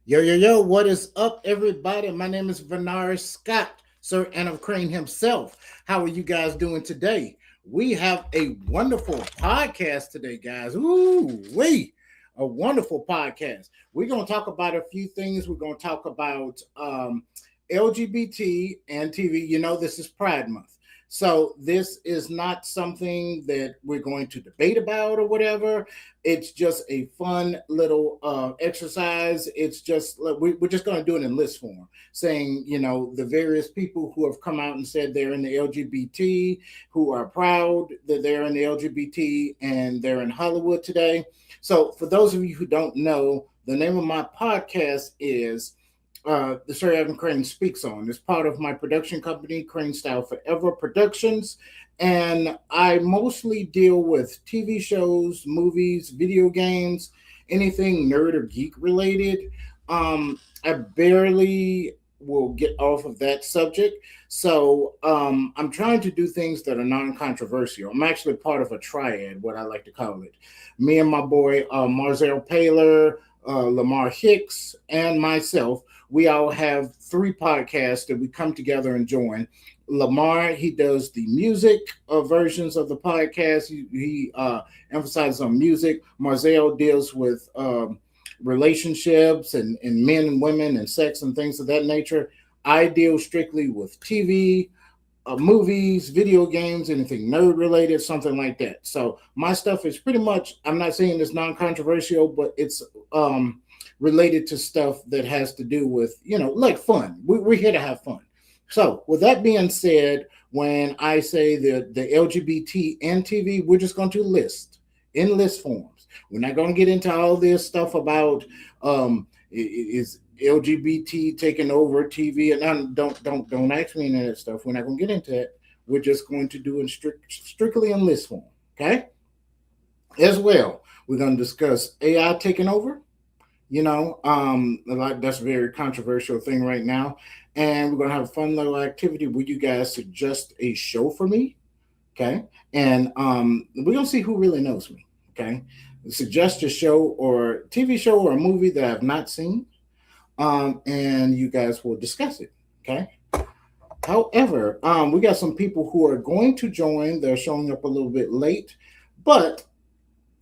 Yo, yo, yo, what is up, everybody? My name is Bernard Scott, Sir Aniv Krane himself. How are you guys doing today? We have a wonderful podcast today, guys. Ooh, a wonderful podcast. We're going to talk about a few things. We're going to talk about LGBT and TV. You know, this is Pride Month. So, this is not something that we're going to debate about or whatever. It's just a fun little exercise. It's just we're just going to do it in list form, saying the various people who have come out and said they're in the LGBT, who are proud that they're in the LGBT, and they're in Hollywood today. So for those of you who don't know, the name of my podcast is the Sir Evan Crane Speaks On. It's part of my production company, Crane Style Forever Productions. And I mostly deal with TV shows, movies, video games, anything nerd or geek related. I barely will get off of that subject. So I'm trying to do things that are non controversial. I'm actually part of a triad, what I like to call it. Me and my boy, Marzell Paler, Lamar Hicks, and myself, we all have three podcasts that we come together and join. Lamar, he does the music versions of the podcast. He emphasizes on music. Marzell deals with relationships and men and women and sex and things of that nature. I deal strictly with TV, movies, video games, anything nerd related, something like that. So my stuff is pretty much, I'm not saying it's non controversial, but it's related to stuff that has to do with, like fun. We're here to have fun. So, with that being said, when I say the LGBT and TV, we're just going to list in list forms. We're not going to get into all this stuff about is LGBT taking over TV, and don't ask me any of that stuff. We're not going to get into it. We're just going to do it strictly in list form. Okay. As well, we're going to discuss AI taking over. Like that's a very controversial thing right now. And we're gonna have a fun little activity where you guys suggest a show for me. Okay. And we're gonna see who really knows me. Okay. Suggest a show or TV show or a movie that I've not seen. And you guys will discuss it. Okay. However, we got some people who are going to join. They're showing up a little bit late, but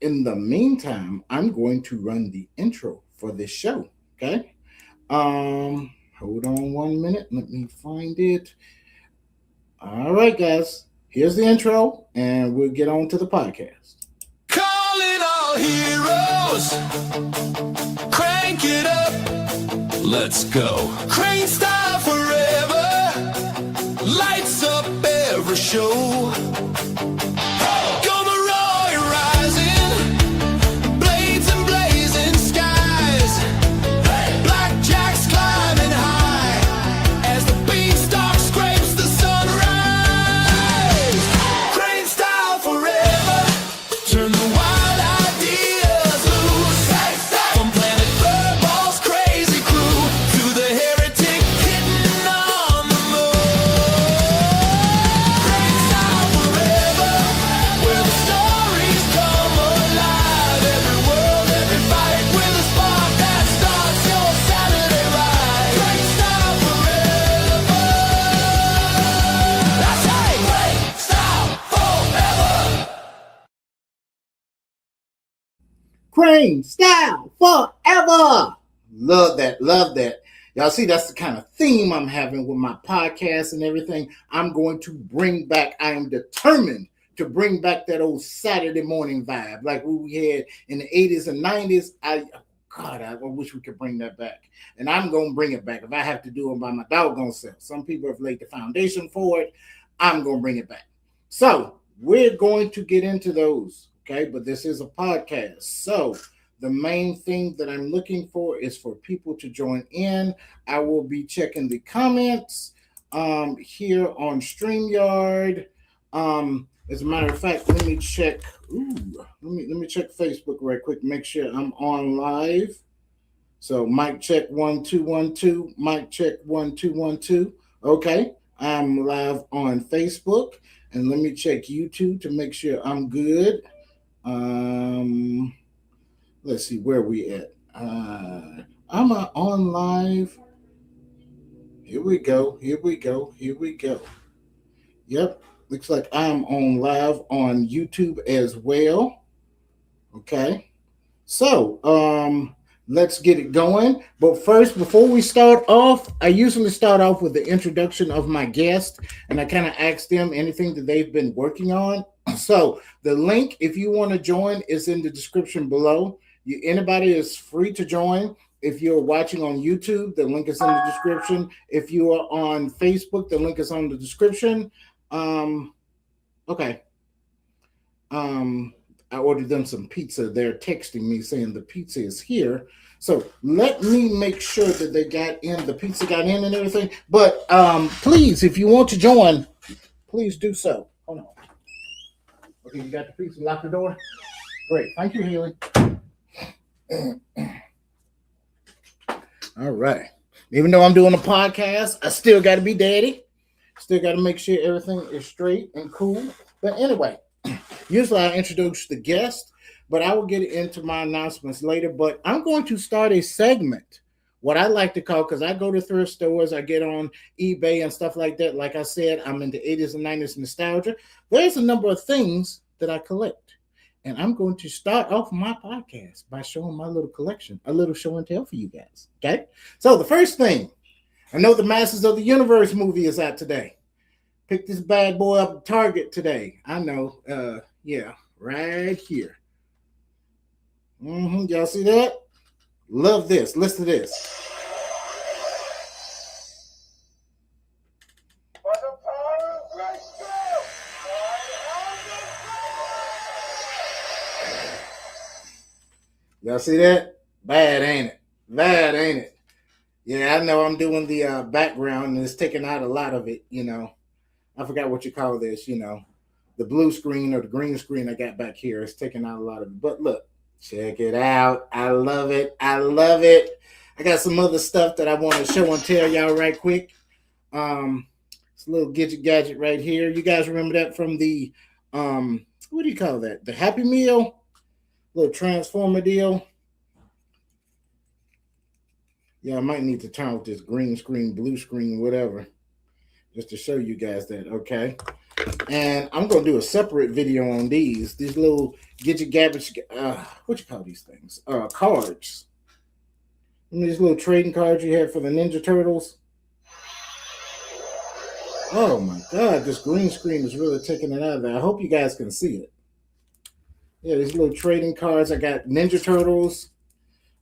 in the meantime, I'm going to run the intro for this show. Okay. Hold on 1 minute. Let me find it. All right, guys. Here's the intro, and we'll get on to the podcast. Calling all heroes. Crank it up. Let's go. Crane style forever. Lights up every show. Crane style forever. Love that. Love that. Y'all see, that's the kind of theme I'm having with my podcast and everything. I'm going to bring back, I am determined to bring back that old Saturday morning vibe like we had in the 80s and 90s. God, I wish we could bring that back. And I'm going to bring it back if I have to do it by my doggone self. Some people have laid the foundation for it. I'm going to bring it back. So we're going to get into those. Okay, but this is a podcast. So the main thing that I'm looking for is for people to join in. I will be checking the comments here on StreamYard. As a matter of fact, let me check. Let me check Facebook right quick. Make sure I'm on live. So mic check 1 2 1 2. Mic check 1 2 1 2. Okay, I'm live on Facebook, and let me check YouTube to make sure I'm good. Let's see where we at. Am I on live? Here we go. Here we go. Here we go. Yep. Looks like I'm on live on YouTube as well. Okay. So, let's get it going. But first, before we start off, I usually start off with the introduction of my guest, and I kind of ask them anything that they've been working on. So, the link, if you want to join, is in the description below. Anybody is free to join. If you're watching on YouTube, the link is in the description. If you are on Facebook, the link is on the description. Okay. I ordered them some pizza. They're texting me saying the pizza is here. So let me make sure that the pizza got in and everything. But please, if you want to join, please do so. Hold on. Okay, you got the pizza. Lock the door. Great. Thank you, Haley. All right. Even though I'm doing a podcast, I still got to be daddy. Still got to make sure everything is straight and cool. But anyway, usually I introduce the guest, but I will get into my announcements later. But I'm going to start a segment, what I like to call, because I go to thrift stores, I get on eBay and stuff like that. Like I said, I'm into 80s and 90s nostalgia. There's a number of things that I collect. And I'm going to start off my podcast by showing my little collection, a little show and tell for you guys. Okay? So the first thing, I know the Masters of the Universe movie is out today. Pick this bad boy up at Target today. I know. Yeah, right here. Y'all see that? Love this. Listen to this. Y'all see that? Bad, ain't it? Bad, ain't it? Yeah, I know I'm doing the background and it's taking out a lot of it, you know. I forgot what you call this, you know. The blue screen or the green screen I got back here is taking out a lot of it. But look, check it out. I love it. I love it. I got some other stuff that I want to show and tell y'all right quick. It's a little gadget right here. You guys remember that from the, what do you call that? The Happy Meal? Little transformer deal. Yeah, I might need to turn off this green screen, blue screen, whatever, just to show you guys that, okay? And I'm going to do a separate video on these little gadget, what you call these things? Cards. And these little trading cards you had for the Ninja Turtles. Oh my God, this green screen is really taking it out of there. I hope you guys can see it. Yeah, these little trading cards. I got Ninja Turtles.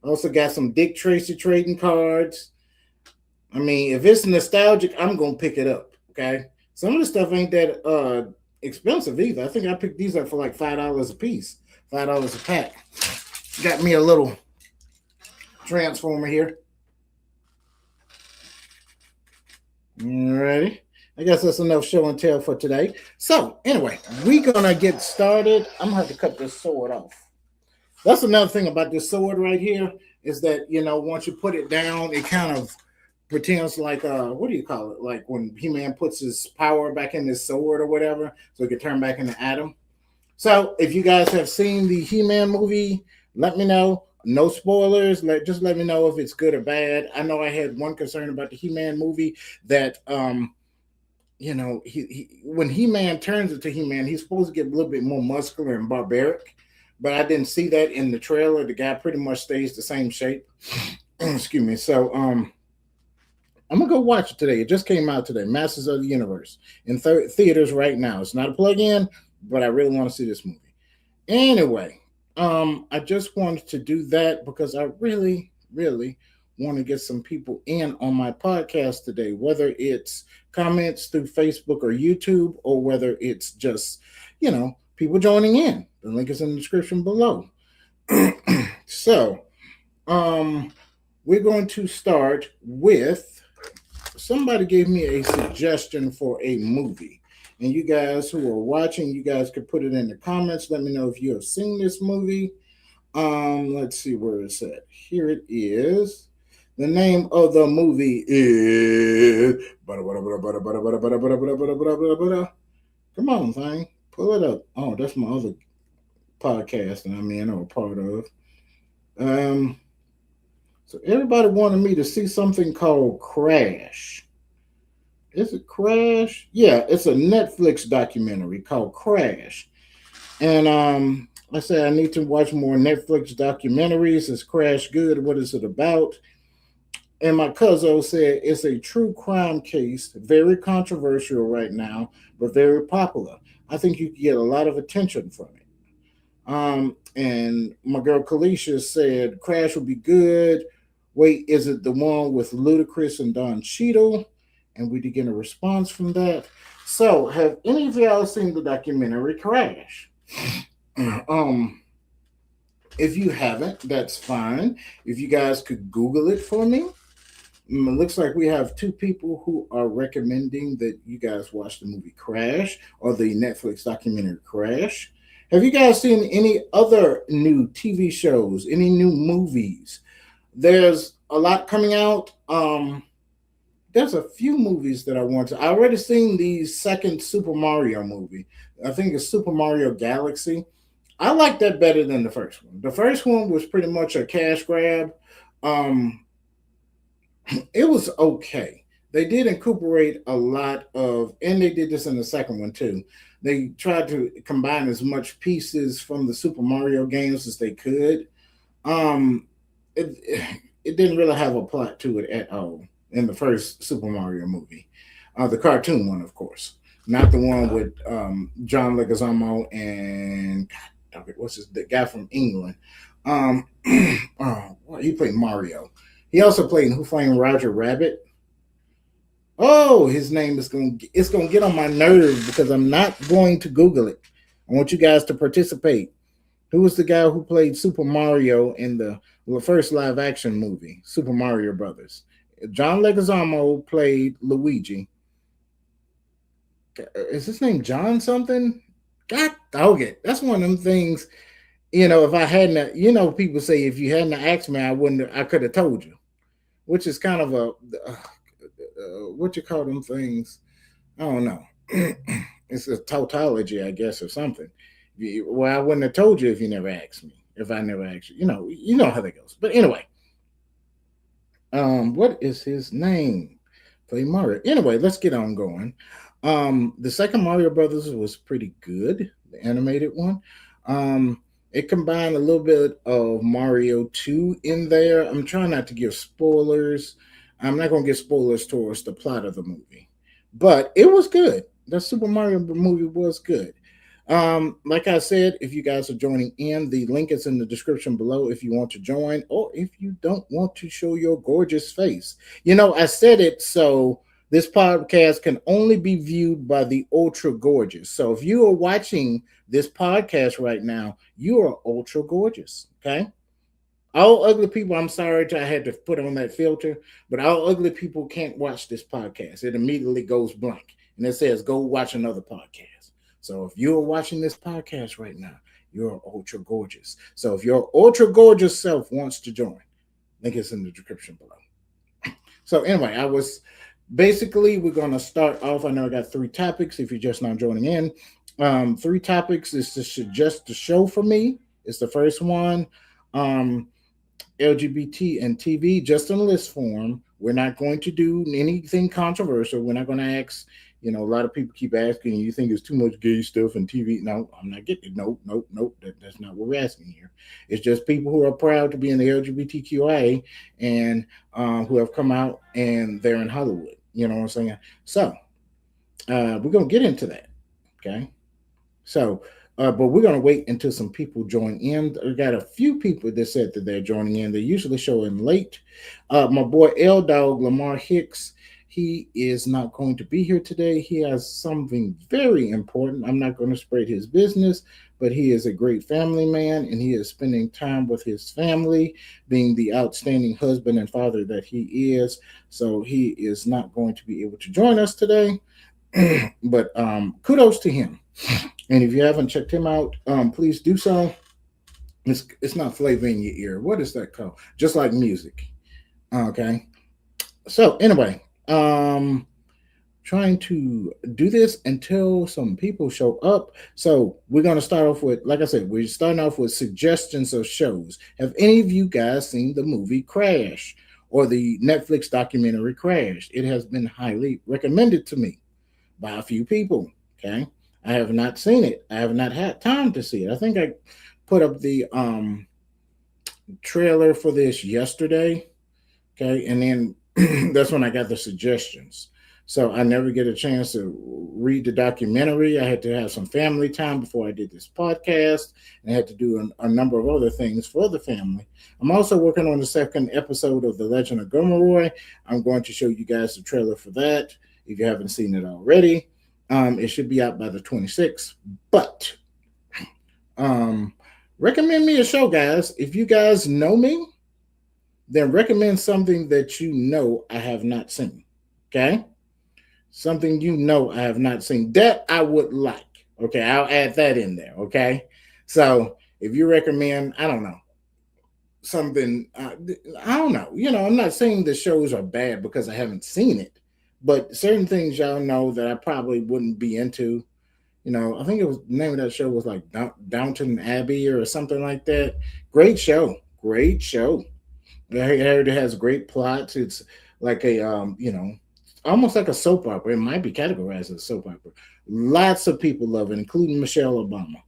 Also got some Dick Tracy trading cards. I mean, if it's nostalgic, I'm going to pick it up, okay? Some of the stuff ain't that expensive either. I think I picked these up for like $5 a piece, $5 a pack. Got me a little transformer here. Alrighty. I guess that's enough show and tell for today. So, anyway, we're going to get started. I'm going to have to cut this sword off. That's another thing about this sword right here is that, you know, once you put it down, it kind of pretends like, what do you call it? Like when He-Man puts his power back in his sword or whatever, so it can turn back into Adam. So, if you guys have seen the He-Man movie, let me know. No spoilers. Just let me know if it's good or bad. I know I had one concern about the He-Man movie that, you know, when He-Man turns into He-Man, he's supposed to get a little bit more muscular and barbaric, but I didn't see that in the trailer. The guy pretty much stays the same shape. Excuse me. So, I'm gonna go watch it today. It just came out today. Masters of the Universe in theaters right now. It's not a plug-in, but I really want to see this movie. Anyway, I just wanted to do that because I really, really want to get some people in on my podcast today, whether it's comments through Facebook or YouTube, or whether it's just, you know, people joining in. The link is in the description below. So, we're going to start with, somebody gave me a suggestion for a movie. And you guys who are watching, you guys could put it in the comments. Let me know if you have seen this movie. Let's see where it's at. Here it is. The name of the movie is... Come on, thing. Pull it up. Oh, that's my other podcast that I'm in or a part of. So everybody wanted me to see something called Crash. Is it Crash? Yeah, it's a Netflix documentary called Crash. And I said I need to watch more Netflix documentaries. Is Crash good? What is it about? And my cousin said it's a true crime case, very controversial right now, but very popular. I think you could get a lot of attention from it. And my girl Kalisha said Crash will be good. Wait, is it the one with Ludacris and Don Cheadle? And we did get a response from that. So, have any of y'all seen the documentary Crash? um, if you haven't, that's fine. If you guys could Google it for me. It looks like we have two people who are recommending that you guys watch the movie Crash or the Netflix documentary Crash. Have you guys seen any other new TV shows, any new movies? There's a lot coming out. There's a few movies that I want to. I already seen the second Super Mario movie. I think it's Super Mario Galaxy. I like that better than the first one. The first one was pretty much a cash grab. Um, it was okay. They did incorporate a lot of, and they did this in the second one too. They tried to combine as much pieces from the Super Mario games as they could. Um, it it didn't really have a plot to it at all in the first Super Mario movie, the cartoon one, of course, not the one with John Leguizamo and God, what's his the guy from England. Um, he played Mario. He also played in Who Framed Roger Rabbit. Oh, his name is it's gonna get on my nerves because I'm not going to Google it. I want you guys to participate. Who was the guy who played Super Mario in the first live action movie, Super Mario Brothers? John Leguizamo played Luigi. Is his name John something? God dog it. That's one of them things, if I hadn't, people say if you hadn't asked me, I could have told you, which is kind of what you call them things? I don't know. It's a tautology, I guess, or something. Well, I wouldn't have told you if you never asked me. If I never asked you, you know how that goes. But anyway, what is his name? Play Mario. Anyway, let's get on going. The second Mario Brothers was pretty good, the animated one. It combined a little bit of Mario 2 in there. I'm trying not to give spoilers. I'm not going to give spoilers towards the plot of the movie, but it was good. The Super Mario movie was good. Like I said, if you guys are joining in, the link is in the description below if you want to join or if you don't want to show your gorgeous face. I said it so this podcast can only be viewed by the ultra gorgeous. So if you are watching this podcast right now, you are ultra gorgeous. Okay. All ugly people, I'm sorry I had to put on that filter, but all ugly people can't watch this podcast. It immediately goes blank and it says, go watch another podcast. So if you're watching this podcast right now, you're ultra gorgeous. So if your ultra gorgeous self wants to join, link is in the description below. So anyway, we're going to start off. I know I got 3 topics if you're just not joining in. 3 topics is to suggest the show for me. It's the first one. LGBT and TV, just in list form. We're not going to do anything controversial. We're not going to ask, a lot of people keep asking, you think it's too much gay stuff in TV? No, I'm not getting it. Nope. That's not what we're asking here. It's just people who are proud to be in the LGBTQIA and who have come out and they're in Hollywood. You know what I'm saying? So we're going to get into that. Okay. So, but we're going to wait until some people join in. We got a few people that said that they're joining in. They usually show in late. My boy L Dog Lamar Hicks, he is not going to be here today. He has something very important. I'm not going to spread his business, but he is a great family man and he is spending time with his family, being the outstanding husband and father that he is. So he is not going to be able to join us today. But kudos to him. And if you haven't checked him out, please do so. It's not flavor in your ear. What is that called? Just like music. Okay. So anyway, trying to do this until some people show up. So we're going to start off with, like I said, we're starting off with suggestions of shows. Have any of you guys seen the movie Crash or the Netflix documentary Crash? It has been highly recommended to me by a few people. Okay. I have not seen it. I have not had time to see it. I think I put up the trailer for this yesterday. Okay. And then that's when I got the suggestions. So I never get a chance to read the documentary. I had to have some family time before I did this podcast, and I had to do a number of other things for the family. I'm also working on the second episode of The Legend of Gomoroy. I'm going to show you guys the trailer for that if you haven't seen it already. It should be out by the 26th. But um, recommend me a show, guys. If you guys know me, then recommend something that you know I have not seen. Okay? Something you know I have not seen that I would like. Okay, I'll add that in there. Okay, so if you recommend, I don't know, something, I don't know. I'm not saying the shows are bad because I haven't seen it, but certain things y'all know that I probably wouldn't be into. I think it was the name of that show was like Downton Abbey or something like that. Great show, great show. I heard it has great plots. It's like a almost like a soap opera. It might be categorized as a soap opera. Lots of people love it, including Michelle Obama.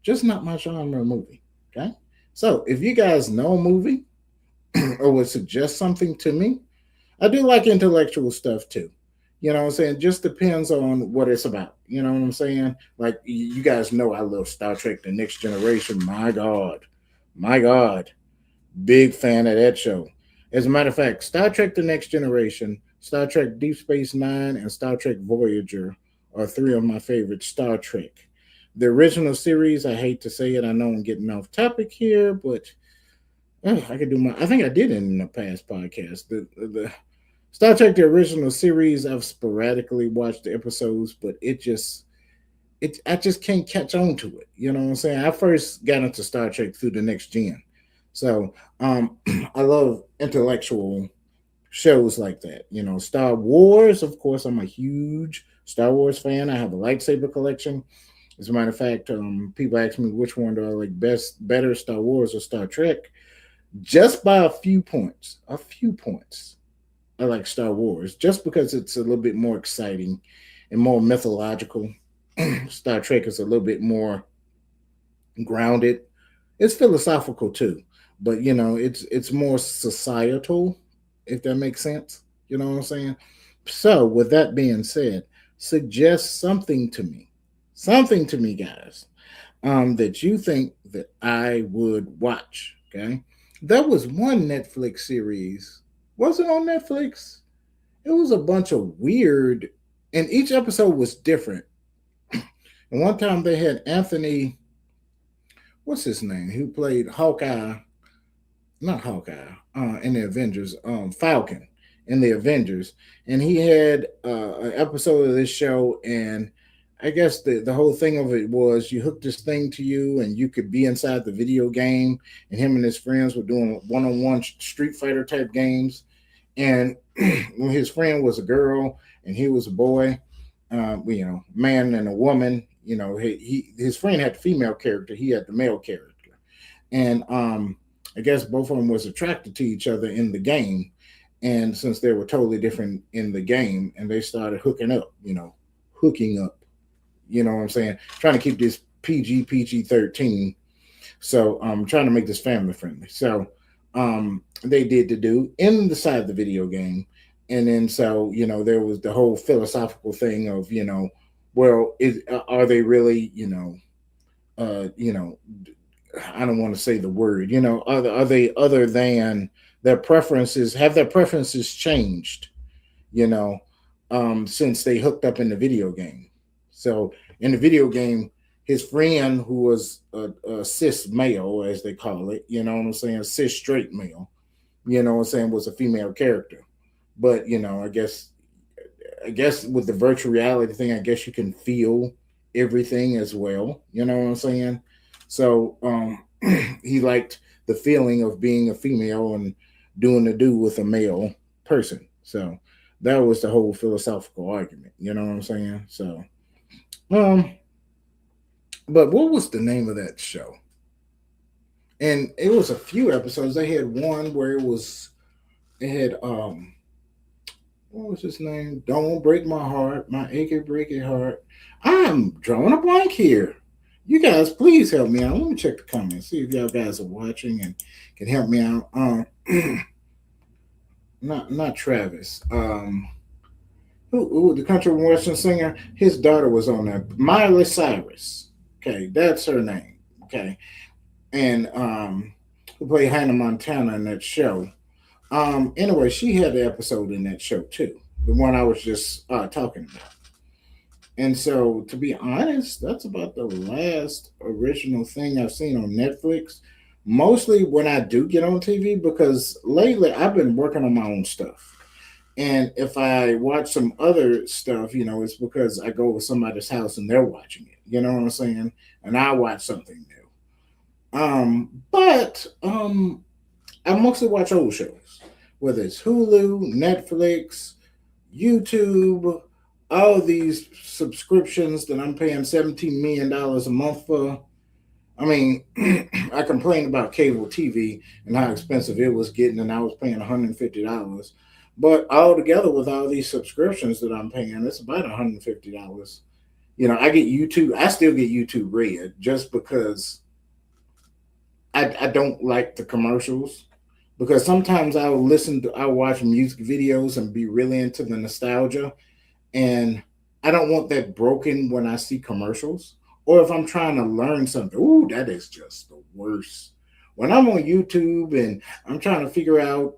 Just not my genre movie. Okay. So if you guys know a movie or would suggest something to me, I do like intellectual stuff too. You know what I'm saying? Just depends on what it's about. You know what I'm saying? Like you guys know I love Star Trek The Next Generation. My God. My God. Big fan of that show. As a matter of fact, Star Trek The Next Generation, Star Trek Deep Space Nine, and Star Trek Voyager are three of my favorite Star Trek. The original series, I hate to say it, I know I'm getting off topic here, but I could do I think I did it in the past podcast. The Star Trek, the original series, I've sporadically watched the episodes, but I just can't catch on to it. You know what I'm saying? I first got into Star Trek through the Next Gen. So I love intellectual shows like that. Star Wars, of course, I'm a huge Star Wars fan. I have a lightsaber collection. As a matter of fact, people ask me which one do I like better, Star Wars or Star Trek. Just by a few points. A few points. I like Star Wars just because it's a little bit more exciting and more mythological. Star Trek is a little bit more grounded. It's philosophical too, but it's more societal, if that makes sense. You know what I'm saying? So, with that being said, suggest something to me, guys, that you think that I would watch. Okay, there was one Netflix series. Was it on Netflix? It was a bunch of weird, and each episode was different. And one time they had Anthony, what's his name? Who played Hawkeye? Not Hawkeye. In the Avengers, Falcon in the Avengers, and he had an episode of this show, and I guess the whole thing of it was you hooked this thing to you, and you could be inside the video game, and him and his friends were doing one-on-one Street Fighter type games, and when his friend was a girl and he was a boy, man and a woman. His friend had the female character, he had the male character, and I guess both of them was attracted to each other in the game, and since they were totally different in the game, and they started hooking up. You know what I'm saying? Trying to keep this PG 13. So I'm trying to make this family friendly. So they did the do in the side of the video game, and then so there was the whole philosophical thing of well, are they really uh, you know I don't want to say the word. Are they other than their preferences? Have their preferences changed? You know, since they hooked up in the video game. So in the video game, his friend who was a cis male, as they call it, you know what I'm saying, cis straight male, you know what I'm saying, was a female character. But I guess with the virtual reality thing, I guess you can feel everything as well. You know what I'm saying? So he liked the feeling of being a female and doing the do with a male person. So That was the whole philosophical argument. You know what I'm saying? So, um, but what was the name of that show? And it was a few episodes. They had one where it had what was his name? Don't break my heart, my achy breaky heart. I'm drawing a blank here. You guys, please help me out. Let me check the comments, see if y'all guys are watching and can help me out. Not Travis. Who the country western singer? His daughter was on there. Miley Cyrus. Okay, that's her name. Okay, and who played Hannah Montana in that show. Anyway, she had an episode in that show too, the one I was just talking about. And so, to be honest, that's about the last original thing I've seen on Netflix. Mostly when I do get on TV, because lately I've been working on my own stuff. And if I watch some other stuff, it's because I go to somebody's house and they're watching it. You know what I'm saying? And I watch something new. But I mostly watch old shows, whether it's Hulu, Netflix, YouTube, all these subscriptions that I'm paying $17 million a month for. I mean, I complained about cable TV and how expensive it was getting, and I was paying $150. But altogether, with all these subscriptions that I'm paying, it's about $150. I get YouTube. I still get YouTube Red just because I don't like the commercials. Because sometimes I'll watch music videos and be really into the nostalgia, and I don't want that broken when I see commercials. Or if I'm trying to learn something, ooh, that is just the worst. When I'm on YouTube and I'm trying to figure out,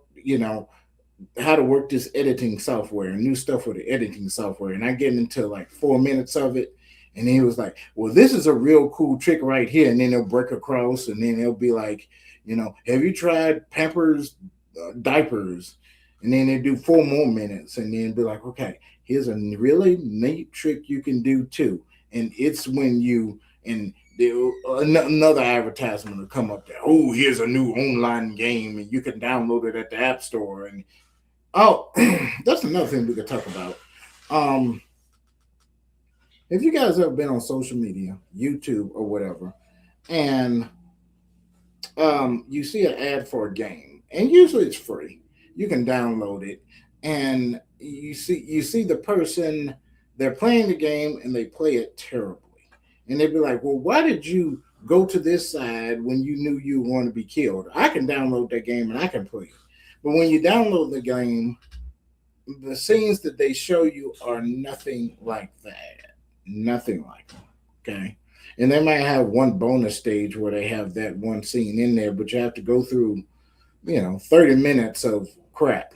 how to work this editing software and new stuff with the editing software, and I get into like 4 minutes of it, and he was like, "Well, this is a real cool trick right here," and then they'll break across, and then they'll be like, "Have you tried Pampers diapers?" And then they do 4 more minutes, and then be like, "Okay, here's a really neat trick you can do too." And it's when you and another advertisement will come up there. Oh, here's a new online game, and you can download it at the App Store. And oh, that's another thing we could talk about. Um, if you guys ever been on social media, YouTube or whatever, and you see an ad for a game, and usually it's free. You can download it, and you see the person, they're playing the game and they play it terribly, and they'd be like, "Well, why did you go to this side when you knew you were going to be killed? I can download that game and I can play it." But when you download the game, the scenes that they show you are nothing like that. Nothing like that. Okay. And they might have one bonus stage where they have that one scene in there, but you have to go through, 30 minutes of crap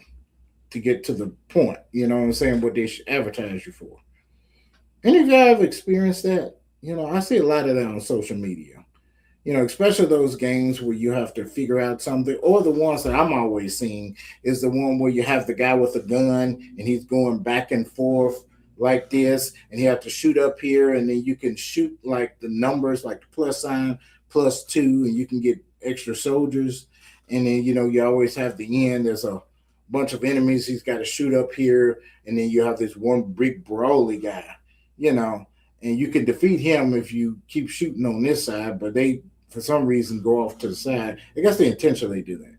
to get to the point. You know what I'm saying? What they should advertise you for. Any of y'all have experienced that? I see a lot of that on social media. Especially those games where you have to figure out something, or the ones that I'm always seeing is the one where you have the guy with a gun and he's going back and forth like this, and he have to shoot up here, and then you can shoot like the numbers, like the plus sign, +2, and you can get extra soldiers. And then you always have the end. There's a bunch of enemies he's got to shoot up here, and then you have this one big brawly guy, you know, and you can defeat him if you keep shooting on this side, but they for some reason go off to the side. I guess they intentionally do that.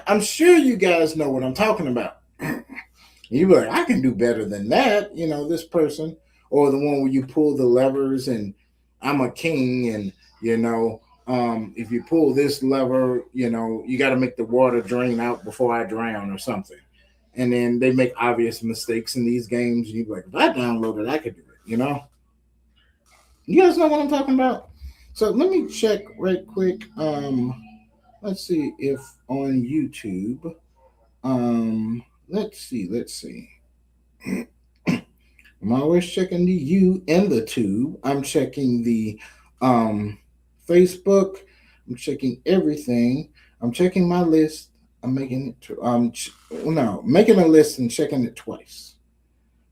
I'm sure you guys know what I'm talking about. You be like, I can do better than that, this person, or the one where you pull the levers and I'm a king, and if you pull this lever, you got to make the water drain out before I drown or something. And then they make obvious mistakes in these games. And you be like, if I download it, I could do it. You guys know what I'm talking about? So let me check right quick. Let's see if on YouTube. Let's see. I'm always checking the U and the tube. I'm checking the Facebook. I'm checking everything. I'm checking my list. I'm making it making a list and checking it twice.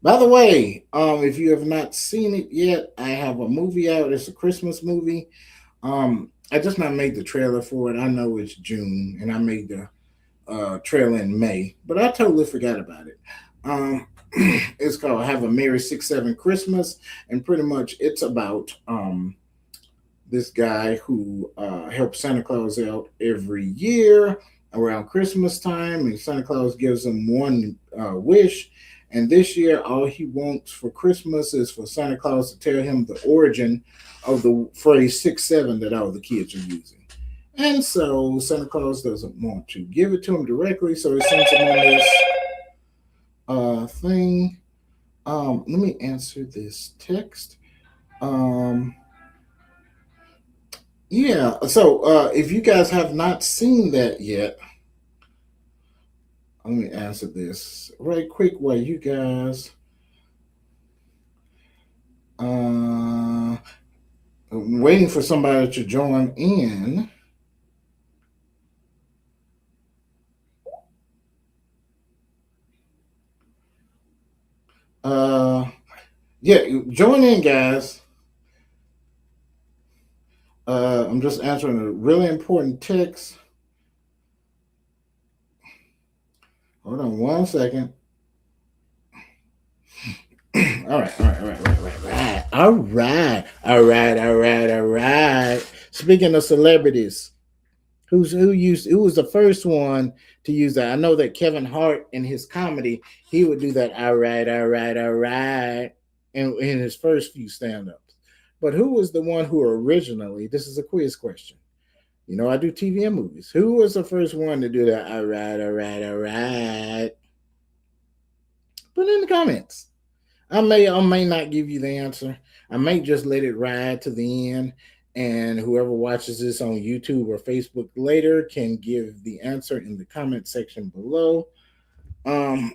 By the way, if you have not seen it yet, I have a movie out. It's a Christmas movie. I just not made the trailer for it. I know it's June, and I made the trail in May, but I totally forgot about it. Um, it's called "Have a Merry 6-7 Christmas," and pretty much it's about this guy who helps Santa Claus out every year around Christmas time, and Santa Claus gives him one wish. And this year, all he wants for Christmas is for Santa Claus to tell him the origin of the phrase 6-7 that all the kids are using. And so Santa Claus doesn't want to give it to him directly, so he sends him on this thing. Let me answer this text. Um, yeah, so if you guys have not seen that yet, let me answer this right quick while you guys I'm waiting for somebody to join in. Uh, yeah, join in, guys. I'm just answering a really important text. Hold on one second. All right, all right, all right, all right, all right, all right, all right, all right. Speaking of celebrities, who was the first one to use that? I know that Kevin Hart in his comedy, he would do that all right in his first few stand-ups. But who was the one who originally, this is a quiz question. You know, I do TV and movies. Who was the first one to do that all right? Put it in the comments. I may not give you the answer. I may just let it ride to the end, and whoever watches this on YouTube or Facebook later can give the answer in the comment section below. Um,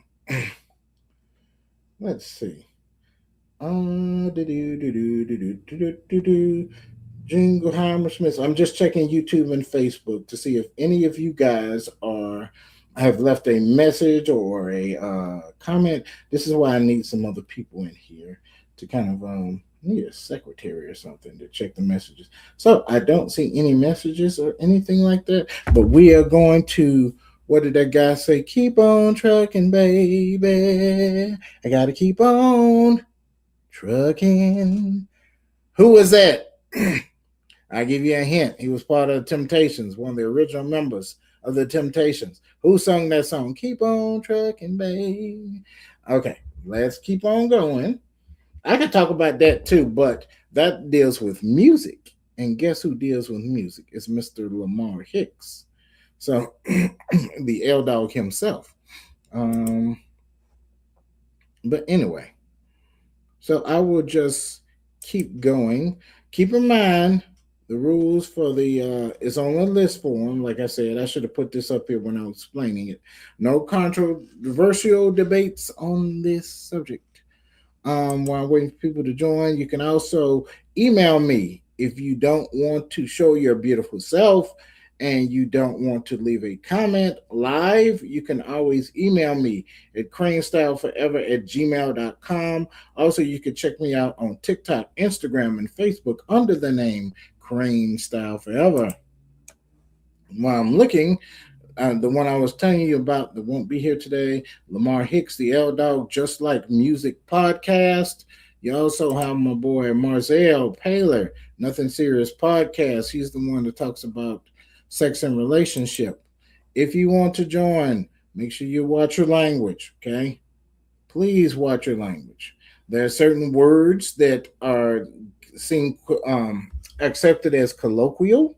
let's see. Jingleheimer Smith. I'm just checking YouTube and Facebook to see if any of you guys are have left a message or a comment. This is why I need some other people in here to kind of need a secretary or something to check the messages. So I don't see any messages or anything like that. But we are going to, what did that guy say? Keep on trucking, baby. I gotta keep on trucking. Who was that? I give you a hint. He was part of the Temptations, one of the original members of the Temptations. Who sung that song? Keep on trucking, babe. Okay, let's keep on going. I could talk about that too, but that deals with music. And guess who deals with music? It's Mr. Lamar Hicks. So the L Dog himself. Um, but anyway, so I will just keep going. Keep in mind the rules for the it's on a list form. Like I said, I should have put this up here when I was explaining it. No controversial debates on this subject. While I'm waiting for people to join, you can also email me if you don't want to show your beautiful self and you don't want to leave a comment live. You can always email me at cranestyleforever@gmail.com. Also, you can check me out on TikTok, Instagram, and Facebook under the name Crane Style Forever. While I'm looking, the one I was telling you about that won't be here today, Lamar Hicks, the L Dog, Just Like Music podcast. You also have my boy Marzell Paler, Nothing Serious podcast. He's the one that talks about sex and relationship. If you want to join, make sure you watch your language, okay? Please watch your language. There are certain words that are seen accepted as colloquial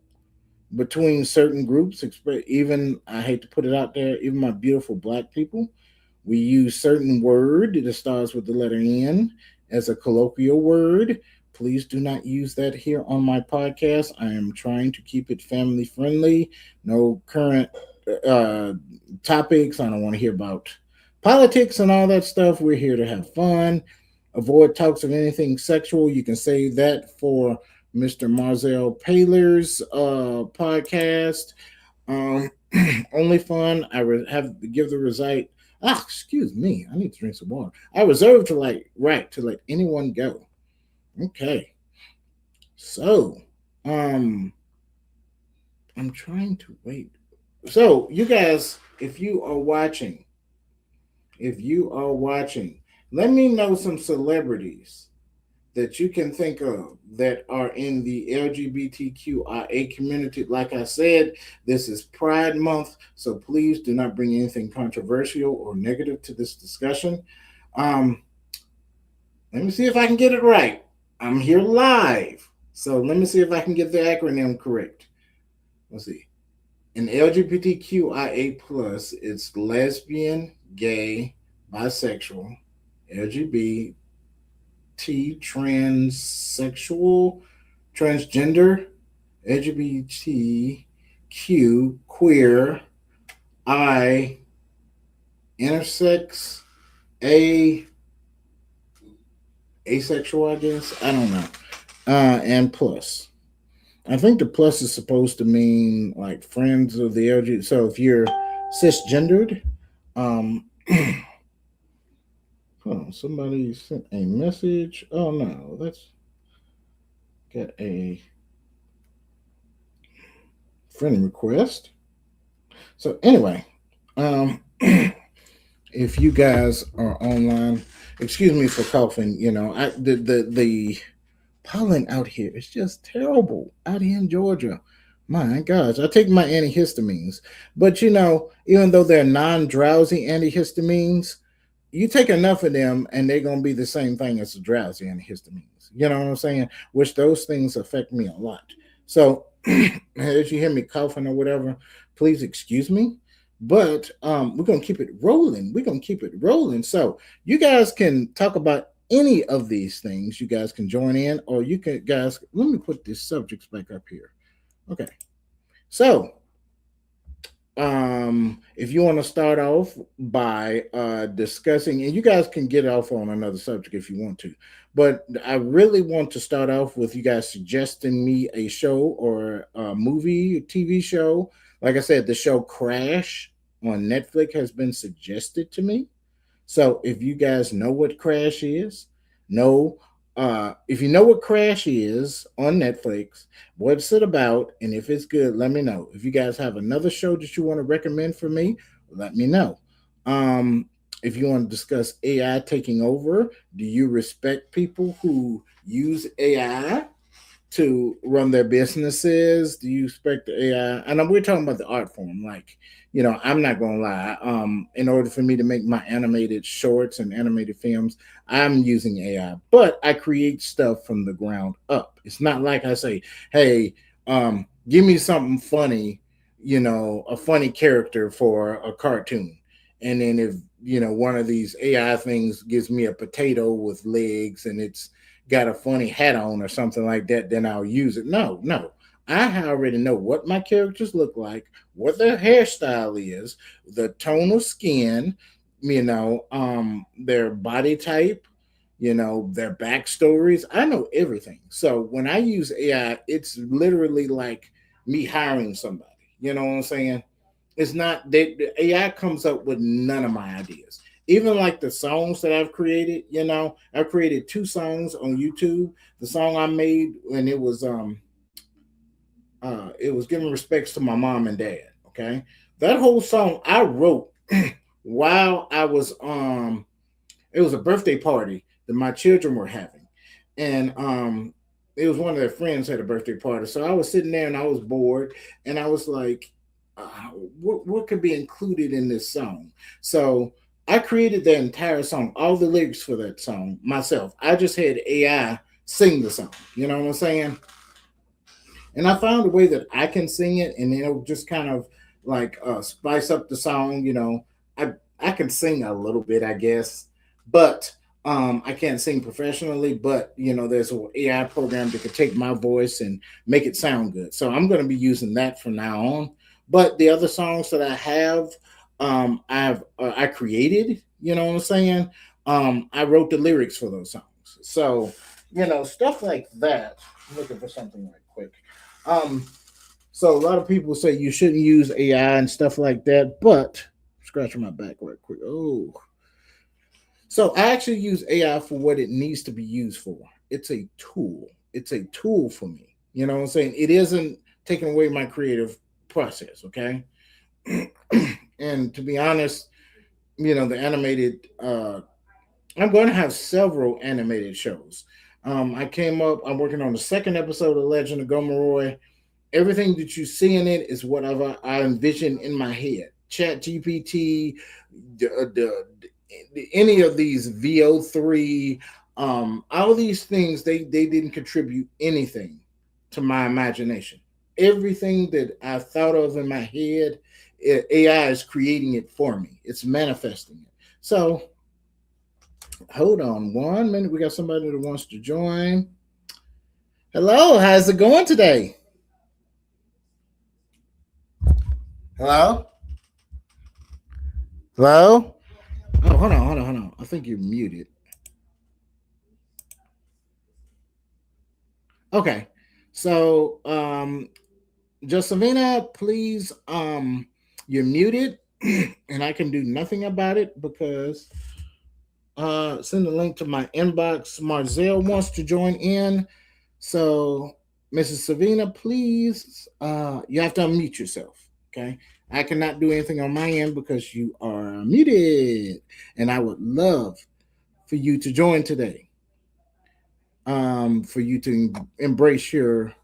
between certain groups. Even, I hate to put it out there, even my beautiful black people, we use certain word that starts with the letter N as a colloquial word. Please do not use that here on my podcast. I am trying to keep it family friendly. No current topics. I don't want to hear about politics and all that stuff. We're here to have fun. Avoid talks of anything sexual. You can save that for Mr. Marzell Paler's podcast. Only fun. Have to give the recite. Excuse me. I need to drink some water. I reserve to let anyone go. Okay. So, I'm trying to wait. So you guys, if you are watching, let me know some celebrities that you can think of that are in the LGBTQIA community. Like I said, this is Pride Month, so please do not bring anything controversial or negative to this discussion. Um, Let me see if I can get it right. I'm here live, so let me see if I can get the acronym correct. Let's see. In LGBTQIA plus, it's lesbian, gay, bisexual, LGBT, transsexual, transgender, LGBTQ, queer, I, intersex, A, asexual, I guess. I don't know. And plus. I think the plus is supposed to mean like friends of the LGBT. So if you're cisgendered, um, hold on, somebody sent a message. Oh no, let's get a friend request. So anyway, if you guys are online, excuse me for coughing. You know, the pollen out here is just terrible out here in Georgia. My gosh, I take my antihistamines, but you know, even though they're non-drowsy antihistamines, you take enough of them and they're gonna be the same thing as the drowsy antihistamines. You know what I'm saying? Which those things affect me a lot. So as you hear me coughing or whatever, please excuse me. But we're gonna keep it rolling. We're gonna keep it rolling. So you guys can talk about any of these things. You guys can join in, or you can guys. Let me put these subjects back up here. Okay. So if you want to start off by discussing, and you guys can get off on another subject if you want to, but I really want to start off with you guys suggesting me a show or a movie, a TV show. Like I said, the show Crash on Netflix has been suggested to me. So if you guys know what Crash is, know if you know what Crash is on Netflix, what's it about, and if it's good, let me know. If you guys have another show that you want to recommend for me, let me know. Um, if you want to discuss AI taking over, do you respect people who use AI to run their businesses? Do you expect the AI? And we're talking about the art form. Like, you know, I'm not gonna lie. In order for me to make my animated shorts and animated films, I'm using AI, but I create stuff from the ground up. It's not like I say, "Hey, give me something funny," you know, a funny character for a cartoon, and then if you know one of these AI things gives me a potato with legs and it's got a funny hat on or something like that, then I'll use it. No, no. I already know what my characters look like, what their hairstyle is, the tone of skin, you know, their body type, you know, their backstories. I know everything. So when I use AI, it's literally like me hiring somebody. You know what I'm saying? It's not the AI comes up with none of my ideas. Even like the songs that I've created, you know, I've created two songs on YouTube. The song I made when it was giving respects to my mom and dad. Okay, that whole song I wrote while I was it was a birthday party that my children were having, and it was one of their friends had a birthday party. So I was sitting there and I was bored, and I was like, what could be included in this song? So I created the entire song, all the lyrics for that song myself. I just had AI sing the song. You know what I'm saying? And I found a way that I can sing it, and it'll just kind of like spice up the song. You know, I can sing a little bit, I guess, but I can't sing professionally. But you know, there's an AI program that could take my voice and make it sound good. So I'm going to be using that from now on. But the other songs that I have, I created. You know what I'm saying? I wrote the lyrics for those songs. So you know, stuff like that. I'm looking for something right quick. Um, so a lot of people say you shouldn't use AI and stuff like that, but scratching my back right quick. Oh, so I actually use AI for what it needs to be used for. It's a tool. It's a tool for me. You know what I'm saying? It isn't taking away my creative process. Okay. And to be honest, the animated I'm going to have several animated shows. I'm working on the second episode of Legend of Gomoroy. Everything that you see in it is whatever I envision in my head. Chat GPT, any of these VO3, all of these things, they didn't contribute anything to my imagination. Everything that I thought of in my head, AI is creating it for me. It's manifesting it. So hold on 1 minute. We got somebody that wants to join. Hello, how's it going today? Hello? Hello? Oh, hold on. I think you're muted. Okay. So, Josefina, please, you're muted, and I can do nothing about it because send a link to my inbox. Marzel wants to join in. So, Mrs. Savina, please, you have to unmute yourself. Okay. I cannot do anything on my end because you are muted. And I would love for you to join today. For you to embrace your,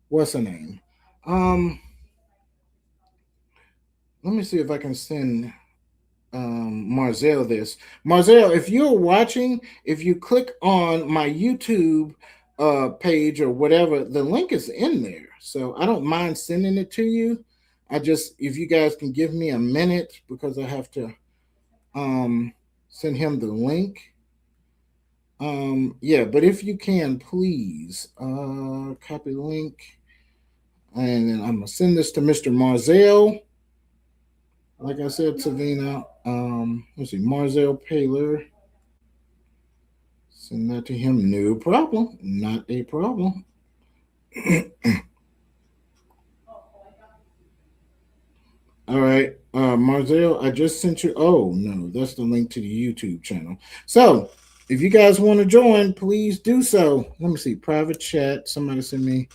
what's her name? Let me see if I can send Marzel this. Marzel, if you're watching, if you click on my YouTube page or whatever, the link is in there. So I don't mind sending it to you. If you guys can give me a minute because I have to send him the link. Yeah, but if you can, please copy link. And then I'm going to send this to Mr. Marzel. Like I said, Savina, let's see, Marzel Paler. Send that to him. No problem. Not a problem. All right. Marzel, I just sent you. Oh, no, that's the link to the YouTube channel. So if you guys want to join, please do so. Let me see. Private chat. Somebody send me.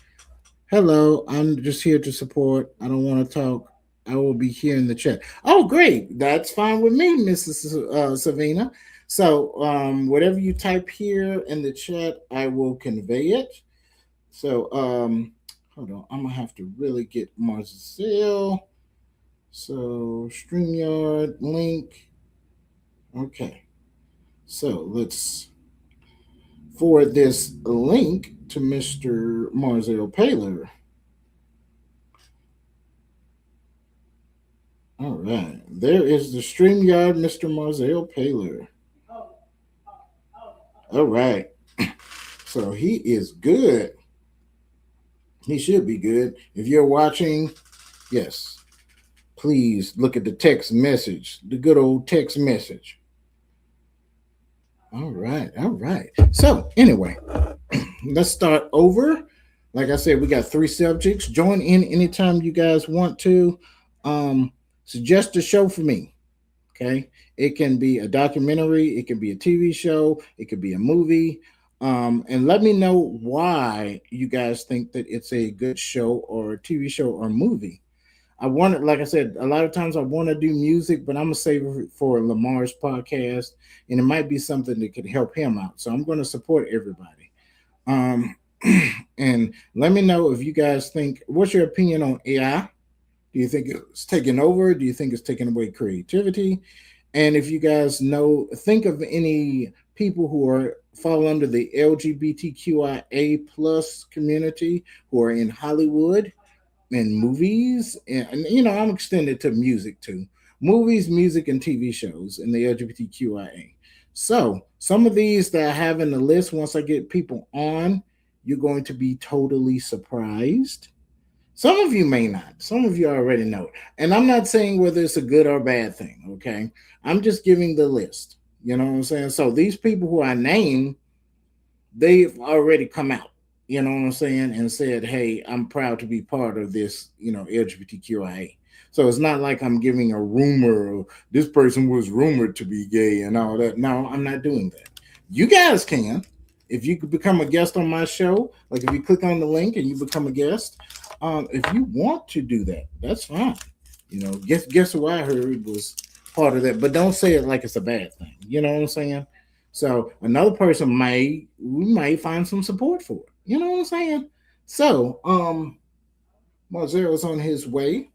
Hello. I'm just here to support. I don't want to talk. I will be here in the chat. Oh, great. That's fine with me, Mrs. Savina. So whatever you type here in the chat, I will convey it. So hold on. I'm going to have to really get Marcel. So StreamYard link. Okay. So let's forward this link to Mr. Marzel Paler. All right. There is the StreamYard, Mr. Marzel Paler. All right. So he is good. He should be good. If you're watching, yes, please look at the text message, the good old text message. All right. So, anyway, let's start over. Like I said, we got 3 subjects. Join in anytime you guys want to. Suggest a show for me. Okay. It can be a documentary, it can be a TV show, it could be a movie. And let me know why you guys think that it's a good show or a TV show or movie. Like I said, a lot of times I want to do music, but I'm going to save it for Lamar's podcast, and it might be something that could help him out. So I'm going to support everybody. And let me know if you guys think, what's your opinion on AI? Do you think it's taking over? Do you think it's taking away creativity? And if you guys think of any people who fall under the LGBTQIA plus community who are in Hollywood and movies, and I'm extended to music too. Movies, music, and TV shows in the LGBTQIA. So some of these that I have in the list, once I get people on, you're going to be totally surprised. Some of you may not. Some of you already know it. And I'm not saying whether it's a good or bad thing, okay? I'm just giving the list. You know what I'm saying? So these people who I name, they've already come out, you know what I'm saying, and said, hey, I'm proud to be part of this, LGBTQIA. So it's not like I'm giving a rumor of this person was rumored to be gay and all that. No, I'm not doing that. You guys can. If you could become a guest on my show, like if you click on the link and you become a guest, if you want to do that, that's fine. Guess who I heard was part of that. But don't say it like it's a bad thing. You know what I'm saying? So another person we might find some support for it. You know what I'm saying? So Marzero's on his way.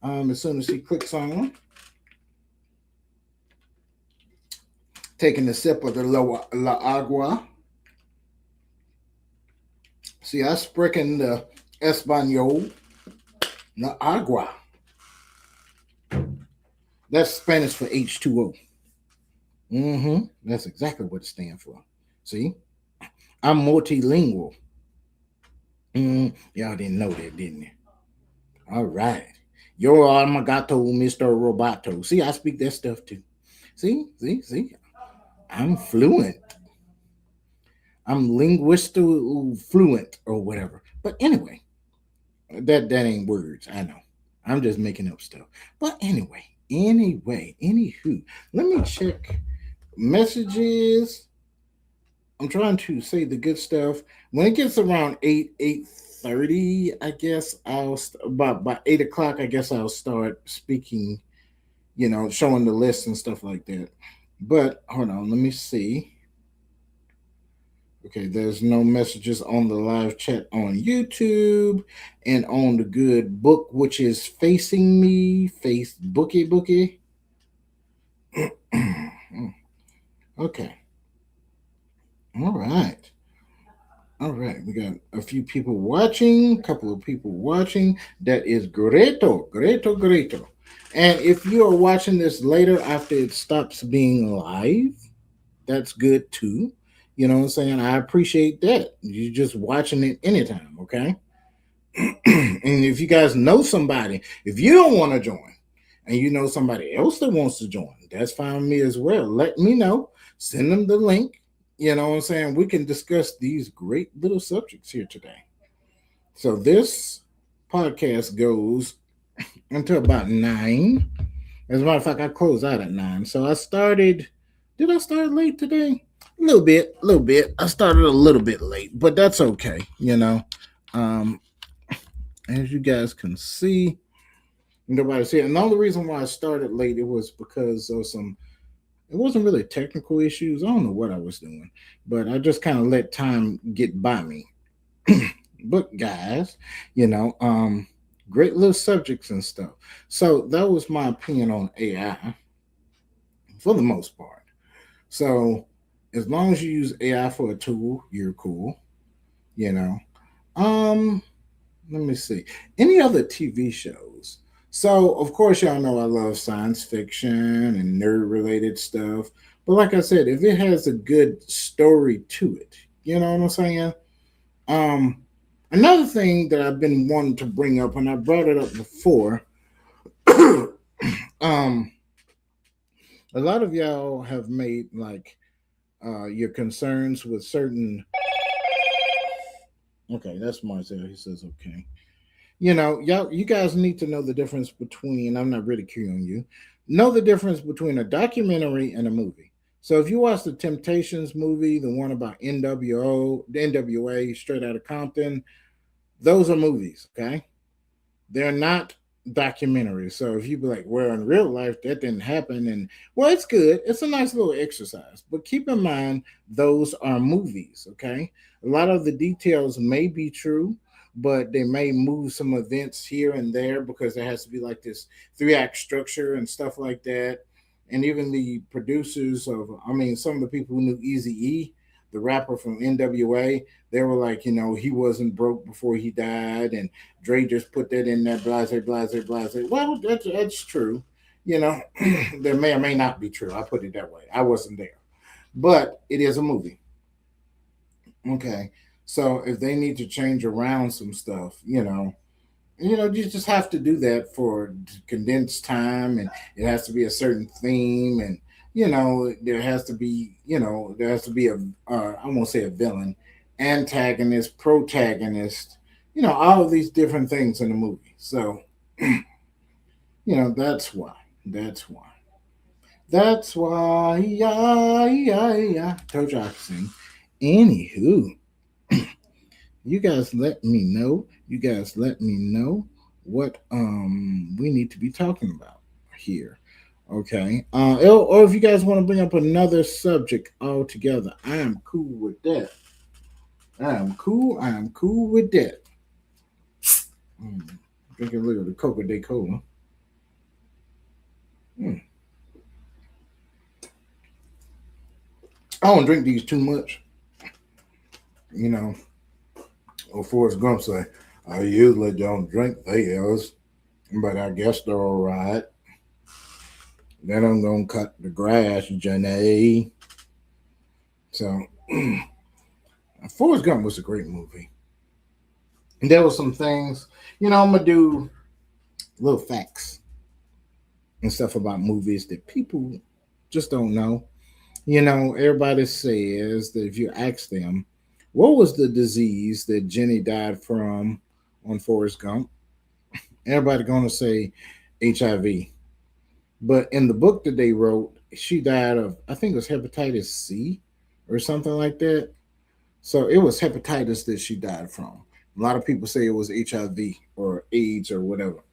As soon as he clicks on, taking a sip of the La Agua. See, I sprechen the Espanol, La Agua. That's Spanish for H2O. That's exactly what it stands for. See, I'm multilingual. Y'all didn't know that, didn't you? All right. Yo armagato, Mr. Roboto. See, I speak that stuff too. See. I'm fluent. I'm linguistic fluent or whatever. But anyway, that ain't words. I know. I'm just making up stuff. But anywho, let me check messages. I'm trying to say the good stuff. When it gets around 8:30, I guess about by 8 o'clock. I guess I'll start speaking. Showing the list and stuff like that. But hold on, let me see. Okay, there's no messages on the live chat on YouTube and on the good book, which is facing me, face bookie. Okay. All right. All right. We got a few people watching, a couple of people watching. That is greto. And if you are watching this later after it stops being live, that's good too. You know what I'm saying? I appreciate that. You're just watching it anytime, okay? And if you guys know somebody, if you don't want to join and you know somebody else that wants to join, that's fine with me as well. Let me know. Send them the link. You know what I'm saying? We can discuss these great little subjects here today. So this podcast goes until about 9. As a matter of fact, I closed out at 9. So I started. Did I start late today? A little bit. I started a little bit late, but that's okay. Um, as you guys can see, nobody's here. And the only reason why I started late it was because of some. It wasn't really technical issues. I don't know what I was doing, but I just kind of let time get by me. But guys, great little subjects and stuff. So that was my opinion on AI for the most part. So as long as you use AI for a tool, you're cool. You know. Um, Let me see. Any other TV shows? So of course y'all know I love science fiction and nerd related stuff. But like I said, if it has a good story to it, you know what I'm saying? Um, Another thing that I've been wanting to bring up, and I brought it up before, um, a lot of y'all have made like your concerns with certain. Okay, that's Marcel. He says okay. You guys need to know the difference between. I'm not ridiculing you. Know the difference between a documentary and a movie. So if you watch the Temptations movie, the one about NWO, the NWA, Straight Outta Compton, those are movies. Okay, they're not documentaries. So if you be like, well, in real life that didn't happen, and well, it's good. It's a nice little exercise. But keep in mind, those are movies. Okay, a lot of the details may be true, but they may move some events here and there because there has to be like this 3-act structure and stuff like that. And even the producers some of the people who knew Easy E, the rapper from NWA, they were like, he wasn't broke before he died, and Dre just put that in there, blase, blase, blase. Well, that's true. You know, that may or may not be true. I put it that way. I wasn't there, but it is a movie. Okay, so if they need to change around some stuff, you just have to do that for condensed time, and it has to be a certain theme, and there has to be a I won't say a villain, antagonist, protagonist, all of these different things in the movie. So that's why. That's why. That's why. Yeah. Told you I could sing. Anywho, you guys let me know. what we need to be talking about here. Okay. Or if you guys want to bring up another subject altogether, I am cool with that. I am cool. I am cool with that. Mm. Drinking a little of the Coca de Cola. Mm. I don't drink these too much. You know, or Forrest Gump say, I usually don't drink these, but I guess they're all right. Then I'm gonna cut the grass, Jenny. So, Forrest Gump was a great movie. And there were some things, I'm gonna do little facts and stuff about movies that people just don't know. Everybody says that if you ask them, what was the disease that Jenny died from on Forrest Gump? Everybody gonna say HIV. But in the book that they wrote, she died of, I think it was hepatitis C or something like that. So it was hepatitis that she died from. A lot of people say it was HIV or AIDS or whatever.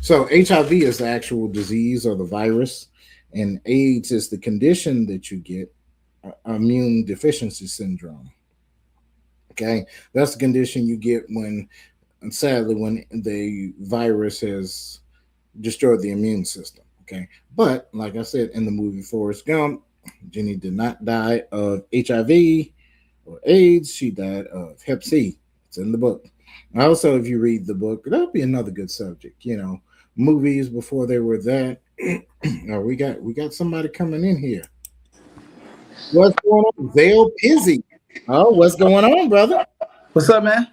So HIV is the actual disease or the virus, and AIDS is the condition that you get, immune deficiency syndrome. Okay, that's the condition you get when, and sadly, when the virus has destroyed the immune system. Okay, but like I said in the movie Forrest Gump, Jenny did not die of HIV or AIDS. She died of Hep C. It's in the book. Also, if you read the book, that'll be another good subject. Movies before they were that. Oh, we got somebody coming in here. What's going on, Vale Pizzy? Oh, what's going on, brother? What's up, man?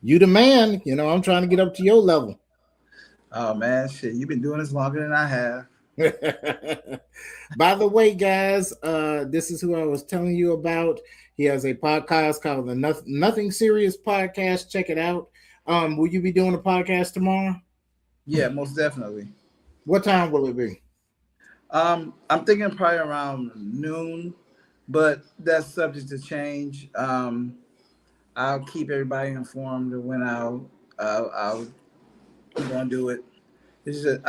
You the man. I'm trying to get up to your level. Oh man, shit, you've been doing this longer than I have. By the way, guys, this is who I was telling you about. He has a podcast called the Nothing Serious Podcast. Check it out. Will you be doing a podcast tomorrow? Yeah, most definitely. What time will it be? I'm thinking probably around noon, but that's subject to change. I'll keep everybody informed of when I'll gonna do it. It's just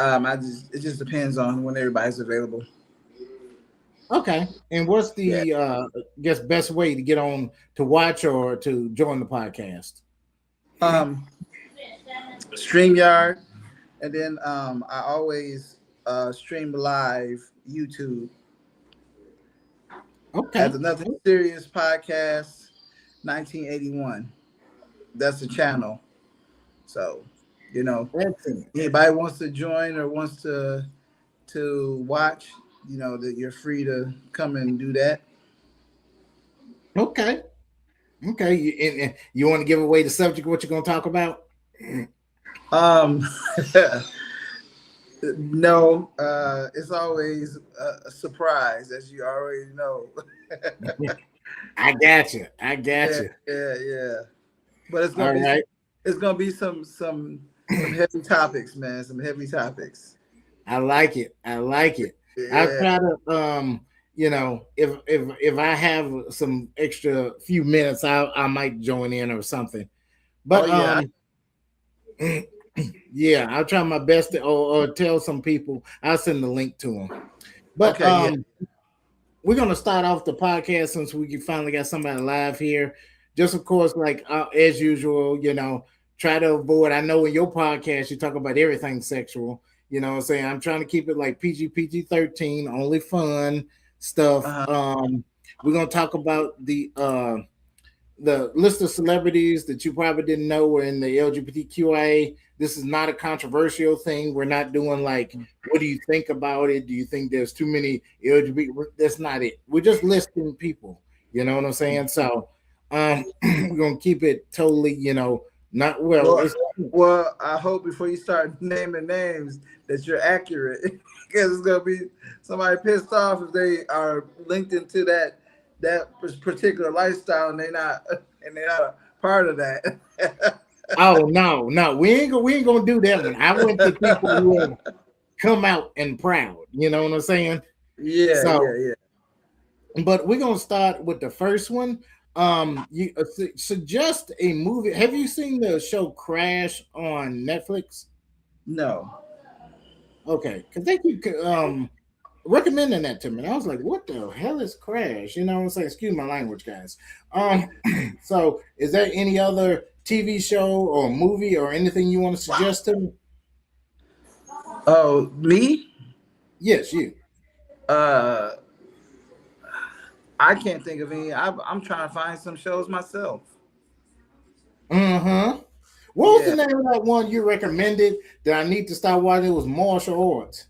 it just depends on when everybody's available. Okay. And what's Yeah. the guess best way to get on to watch or to join the podcast? Um, StreamYard, and then I always stream live YouTube Okay. at the Nothing Serious Podcast 1981. That's the channel. So, Excellent. anybody wants to join or wants to watch, that you're free to come and do that. Okay. Okay. And you want to give away the subject, what you're going to talk about? Um, no, it's always a surprise, as you already know. I got you. I got Yeah, you. yeah. But it's All gonna be right. it's gonna be some heavy topics, man. Some heavy topics. I like it. I like it. I Yeah. try to if I have some extra few minutes, I might join in or something. Oh But yeah. yeah, I'll try my best to or tell some people. I'll send the link to them. But Okay. Yeah. we're gonna start off the podcast since we finally got somebody live here. Just of course, like as usual, try to avoid. I know in your podcast you talk about everything sexual. You know what I'm saying? I'm trying to keep it like PG 13, only fun stuff. Uh-huh. We're gonna talk about the list of celebrities that you probably didn't know were in the LGBTQIA. This is not a controversial thing. We're not doing like, what do you think about it? Do you think there's too many LGBT? That's not it. We're just listing people. You know what I'm saying? So we're gonna keep it totally, not well. Well, well, I hope before you start naming names that you're accurate, because it's gonna be somebody pissed off if they are linked into that particular lifestyle and they're not a part of that. Oh no, we ain't gonna do that one. I went to people who have come out and proud. You know what I'm saying? Yeah, So, yeah. but we're gonna start with the first one. You suggest a movie. Have you seen the show Crash on Netflix? No. Okay, because they keep recommending that to me. And I was like, what the hell is Crash? You know what I'm saying? Excuse my language, guys. So is there any other TV show or movie or anything you want to suggest to me? Oh, me? Yes, you. Uh, I can't think of any. I'm trying to find some shows myself. Uh-huh. What was the Yeah. name of that one you recommended that I need to start watching? It was martial arts.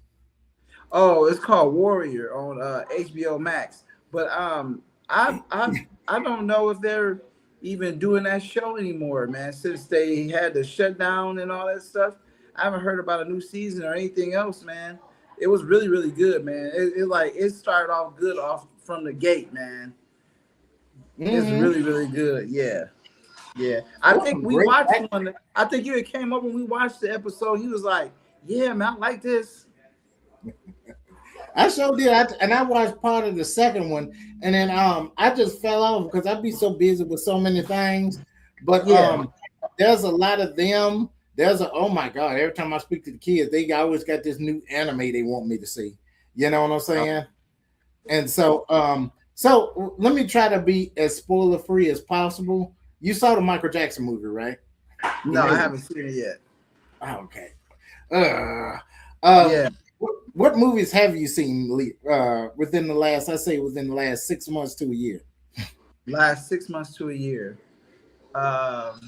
Oh, it's called Warrior on HBO Max. But I don't know if they're even doing that show anymore, man. Since they had the shutdown and all that stuff, I haven't heard about a new season or anything else, man. It was really really good, man. It started off good off from the gate, man. It's Mm-hmm. really really good. Yeah. Yeah, I That's think some we great watched act- one. I think you had came up when we watched the episode. He was like, "Yeah, man, I like this." I sure did. And I watched part of the second one, and then I just fell off because I'd be so busy with so many things. But Yeah. there's a lot of them. There's a oh my god! Every time I speak to the kids, they always got this new anime they want me to see. You know what I'm saying? And so let me try to be as spoiler free as possible. You saw the Michael Jackson movie, right? The No, I new haven't seen it yet. one. Oh, okay. Uh, uh, Yeah, what movies have you seen within the last? I say within the last 6 months to a year. last 6 months to a year. Um,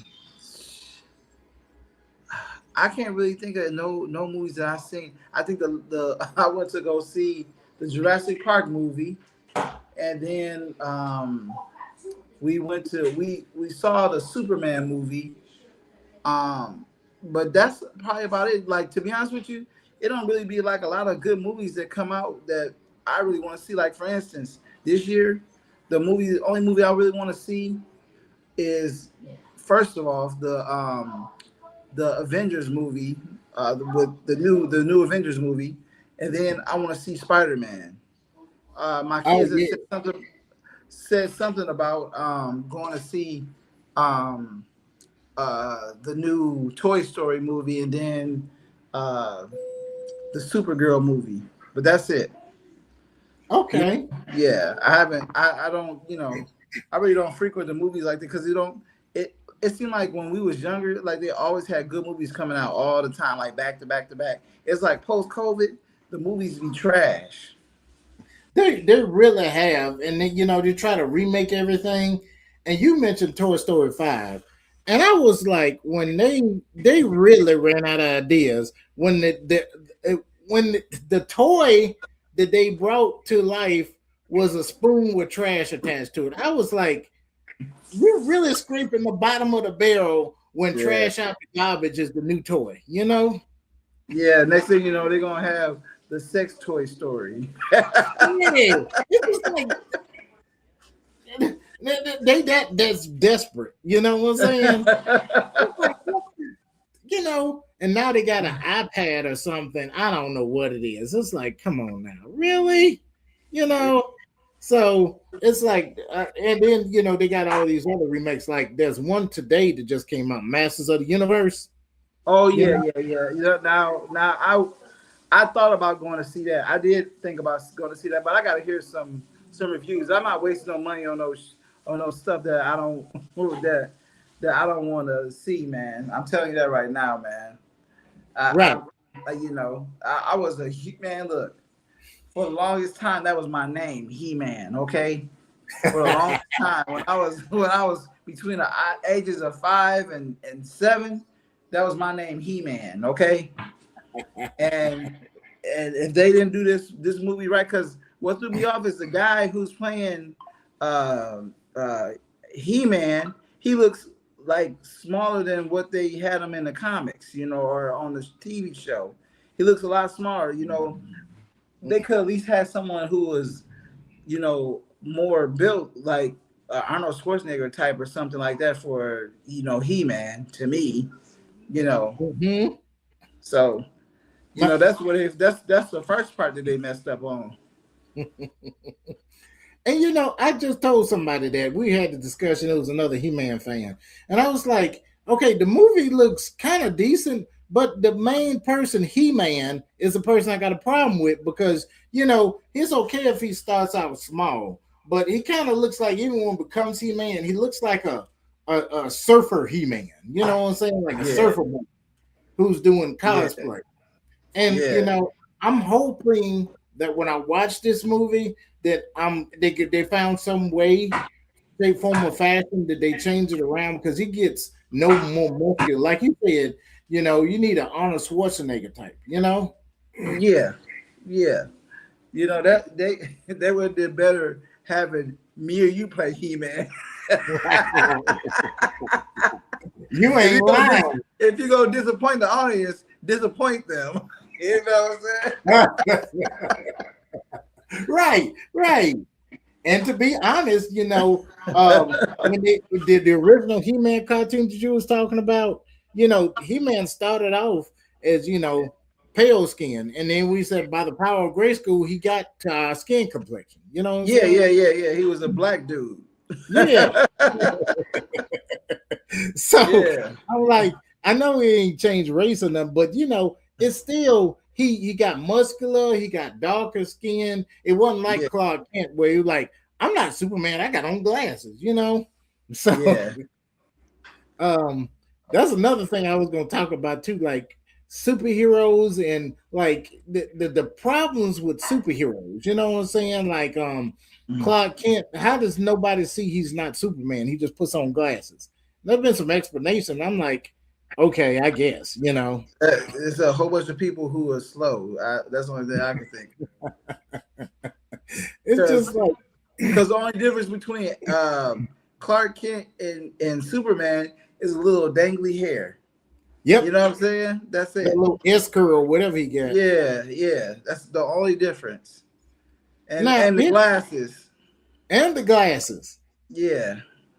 I can't really think of no movies that I've seen. I think the I went to go see the Jurassic Park movie, and then we saw the Superman movie. But that's probably about it. Like to be honest with you, it don't really be like a lot of good movies that come out that I really want to see. Like for instance, this year, the only movie I really want to see is first of all the Avengers movie, with the new Avengers movie, and then I want to see Spider Man. My Oh kids have yeah. said something about going to see um, the new Toy Story movie, and then uh, the Supergirl movie. But that's it. Yeah, Okay. yeah. I haven't. I don't. I really don't frequent the movies like that because it don't. It seemed like when we was younger, like they always had good movies coming out all the time, like back to back to back. It's like post COVID, the movies be trash. They really have, and then they try to remake everything. And you mentioned Toy Story 5, and I was like, when they really ran out of ideas when the toy that they brought to life was a spoon with trash attached to it. I was like, we're really scraping the bottom of the barrel when Yeah, trash out the garbage is the new toy, you know? yeah. Next thing you know, they're gonna have the sex toy story. Yeah, it was like that's desperate. You know what I'm saying? It's like, and now they got an iPad or something. I don't know what it is. It's like, come on now, really? You know. So it's like, and then they got all these other remakes. Like there's one today that just came out, Masters of the Universe. Oh You yeah, know, yeah, yeah. Now I thought about going to see that. I did think about going to see that, but I got to hear some reviews. I'm not wasting no money on those stuff that I don't that I don't want to see, man. I'm telling you that right now, man. I, right? I was a man. Look, for the longest time, that was my name, He-Man. Okay, for a long time when I was between the ages of 5 and 7, that was my name, He-Man. Okay, and if they didn't do this movie right, because what threw me off is the guy who's playing uh, uh, He-Man. He looks like smaller than what they had him in the comics, or on the TV show. He looks a lot smaller. They could at least have someone who was, more built like Arnold Schwarzenegger type or something like that for He-Man to me, you know. Mhm. So But that's what that's the first part that they messed up on. And I just told somebody that we had the discussion. It was another He-Man fan, and I was like, "Okay, the movie looks kind of decent, but the main person, He-Man, is the person I got a problem with because it's okay if he starts out small, but he kind of looks like even when he becomes He-Man, he looks like a surfer He-Man. You know what I'm saying? Like a surfer boy who's doing cosplay. And I'm hoping that when I watch this movie, that they found some way, shape, form, or fashion that they change it around because he gets no more muscular. Like you said, you need an Arnold Schwarzenegger type. Yeah, yeah. That they would have did better having me or you play He-Man. You ain't lying. If you go disappoint the audience, disappoint them. You know what I'm saying? Right. And to be honest, when the original He-Man cartoon that you was talking about, He-Man started off as pale skin, and then we said by the power of Grayskull, he got to our skin complexion. You know? What I'm saying? Yeah. He was a black dude. Yeah. So I'm like, I know he ain't changed race or nothing, but it's still he got muscular, he got darker skin. It wasn't like Clark Kent where he was like, I'm not Superman, I got on glasses, So that's another thing I was gonna talk about too, like superheroes and like the problems with superheroes, you know what I'm saying? Like Clark Kent, how does nobody see he's not Superman? He just puts on glasses. There's been some explanation. I'm like, okay, I guess, It's a whole bunch of people who are slow. That's the only thing I can think. It's just like, because the only difference between Clark Kent and Superman is a little dangly hair. Yep. You know what I'm saying? That's it. A little Esker or whatever he got. Yeah. That's the only difference. And the glasses. And the glasses. Yeah.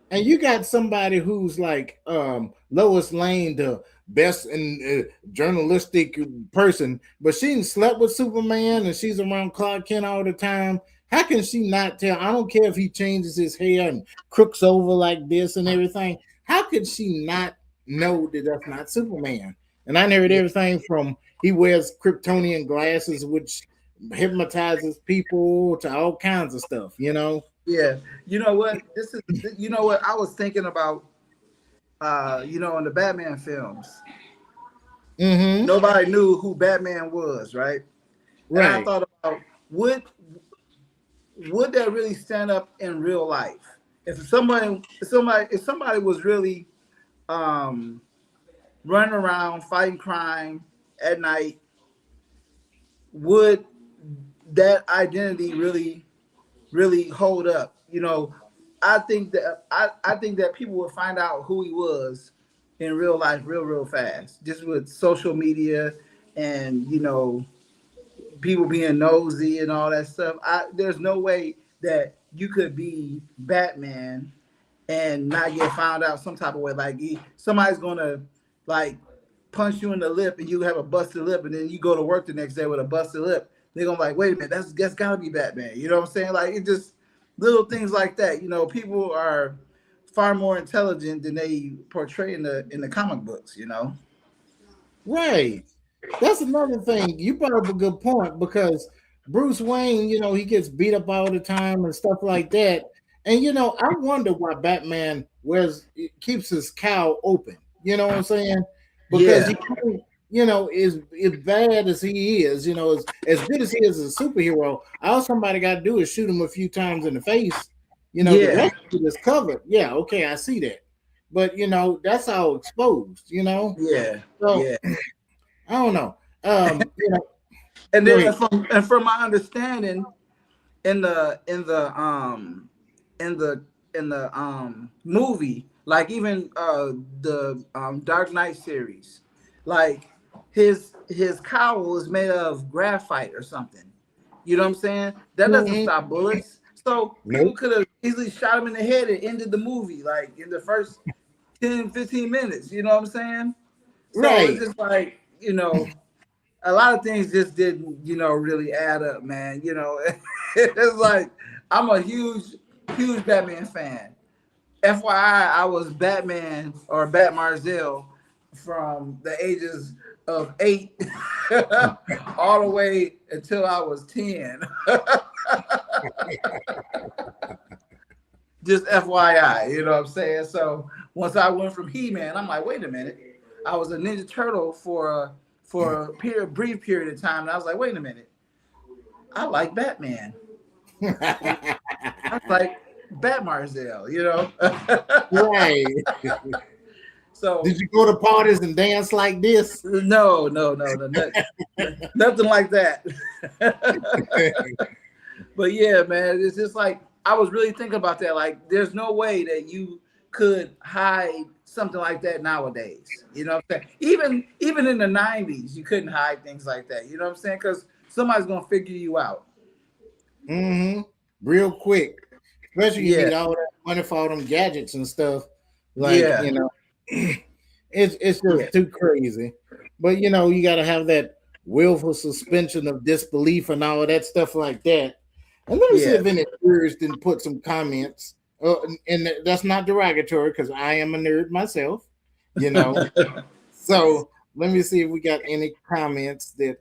And you got somebody who's like Lois Lane, the best and journalistic person, but she slept with Superman and she's around Clark Kent all the time. How can she not tell? I don't care if he changes his hair and crooks over like this and everything. How could she not know that that's not Superman? And I heard everything from he wears Kryptonian glasses, which hypnotizes people, to all kinds of stuff, Yeah, you know what? I was thinking about. In the Batman films, nobody knew who Batman was, right? Right. And I thought about would that really stand up in real life? If somebody was really running around fighting crime at night, would that identity really hold up? I think that people would find out who he was in real life real fast, just with social media and people being nosy and all that stuff. There's no way that you could be Batman and not get found out some type of way. Like somebody's gonna like punch you in the lip and you have a busted lip, and then you go to work the next day with a busted lip. They're gonna like, wait a minute, that's gotta be Batman. You know what I'm saying? Like it just little things like that. People are far more intelligent than they portray in the comic books. Right. That's another thing. You brought up a good point because Bruce Wayne, he gets beat up all the time and stuff like that. And I wonder why Batman keeps his cowl open. You know what I'm saying? Because as bad as he is, as good as he is as a superhero, all somebody got to do is shoot him a few times in the face. The rest of it is covered. Yeah, okay, I see that. But that's all exposed. Yeah. So, yeah. I don't know. And then from my understanding, in the movie, like even the Dark Knight series, like his cowl is made of graphite or something. You know what I'm saying? That doesn't stop bullets. So people could have easily shot him in the head and ended the movie like in the first 10, 15 minutes. You know what I'm saying? So it's just like, a lot of things just didn't, really add up, man. It's like I'm a huge Batman fan. FYI, I was Batman or Bat Marzell from the ages of 8 all the way until I was 10. Just FYI, you know what I'm saying? So once I went from He-Man, I'm like, wait a minute. I was a Ninja Turtle for a brief period of time, and I was like, wait a minute. I like Batman. I was like Bat Marzell, you know? Right. So did you go to parties and dance like this? no, nothing like that. But yeah, man, it's just like I was really thinking about that. Like, there's no way that you could hide something like that nowadays. You know what I'm saying? Even in the 90s, you couldn't hide things like that. You know what I'm saying? Because somebody's gonna figure you out. Mm-hmm. Real quick. Especially you Yeah. need all that money for all them gadgets and stuff. Like, Yeah. you know, it's just too crazy. But you know, you gotta have that willful suspension of disbelief and all of that stuff like that. And let me see Yeah. if any nerds didn't put some comments. And that's not derogatory because I am a nerd myself, you know. So let me see if we got any comments that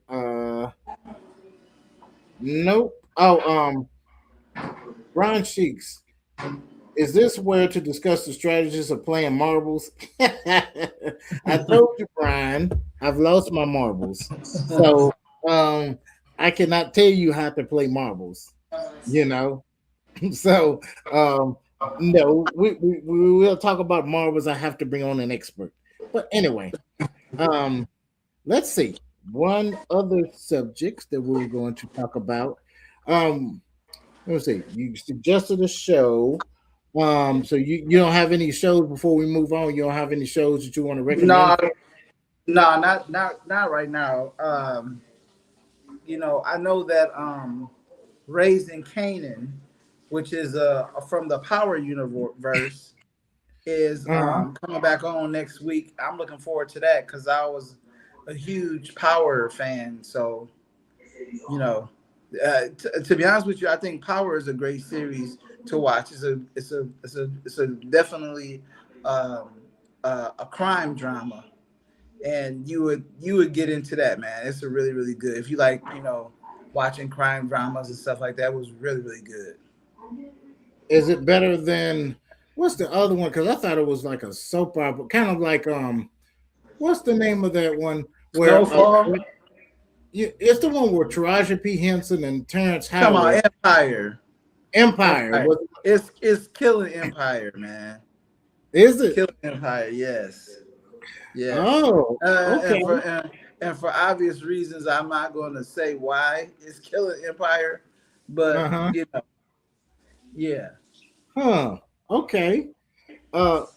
nope. Oh, Ron Sheeks. Is this where to discuss the strategies of playing marbles? I told you, Brian, I've lost my marbles. So I cannot tell you how to play marbles, you know. So no, we will talk about marbles. I have to bring on an expert. But anyway, let's see. One other subjects that we were going to talk about. Let's see. You suggested a show. So you don't have any shows before we move on. You don't have any shows that you want to recommend? No, not right now. You know, I know that Raising Canaan, which is from the Power universe, is coming back on next week. I'm looking forward to that because I was a huge Power fan. So, you know, to be honest with you, I think Power is a great series to watch. It's a definitely a crime drama, and you would get into that, man. It's a really good. If you like, you know, watching crime dramas and stuff like that, was really good. Is it better than what's the other one? Because I thought it was like a soap opera, kind of like what's the name of that one where Snowfall. it's the one where Taraji P. Henson and Terrence Come on, Howard. Empire. Empire. It's killing Empire, man. Is it? Killing Empire, yes. Yeah. Oh, okay. And for obvious reasons, I'm not going to say why it's killing Empire, but you know, yeah. Huh. Okay.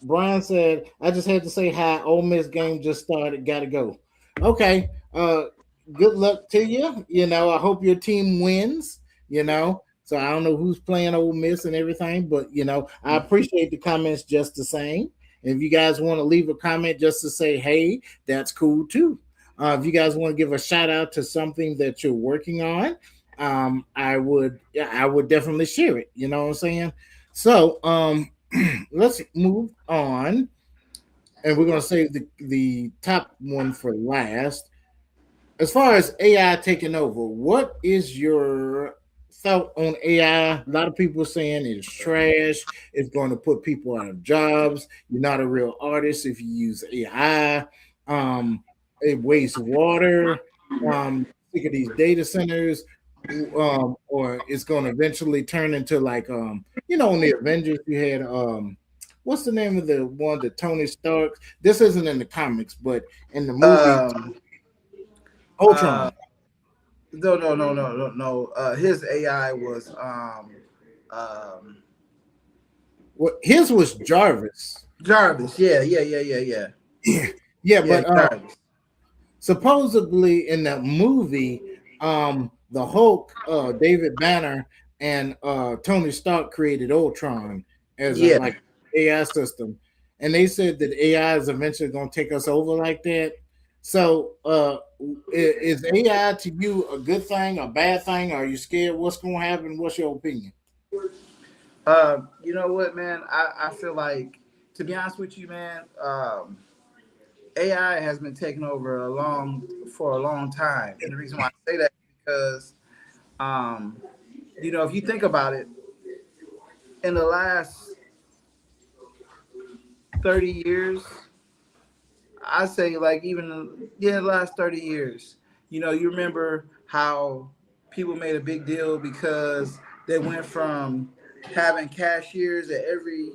Brian said, I just had to say hi. Ole Miss game just started. Gotta go. Okay. Good luck to you. You know, I hope your team wins, you know. So I don't know who's playing Ole Miss and everything, but you know, I appreciate the comments just the same. If you guys want to leave a comment just to say, hey, that's cool too. If you guys want to give a shout out to something that you're working on, I would definitely share it. You know what I'm saying? So let's move on. And we're gonna save the top one for last. As far as AI taking over, what is your thought on AI? A lot of people saying it's trash. It's going to put people out of jobs. You're not a real artist if you use AI. It wastes water. Think of these data centers, or it's going to eventually turn into like you know, in the Avengers you had what's the name of the one that Tony Stark? This isn't in the comics, but in the movie. Ultron. No. His AI was Well, his was Jarvis. Jarvis. Yeah. Yeah, Yeah, but Jarvis. supposedly in that movie, the Hulk, David Banner, and Tony Stark created Ultron as a Yeah. like AI system, and they said that AI is eventually going to take us over like that. So, is AI to you a good thing, a bad thing? Are you scared? What's going to happen? What's your opinion? You know what, man? I feel like, to be honest with you, man, AI has been taking over for a long time, and the reason why I say that is because, um, if you think about it, in the last 30 years, I say like even the last 30 years, you remember how people made a big deal because they went from having cashiers at every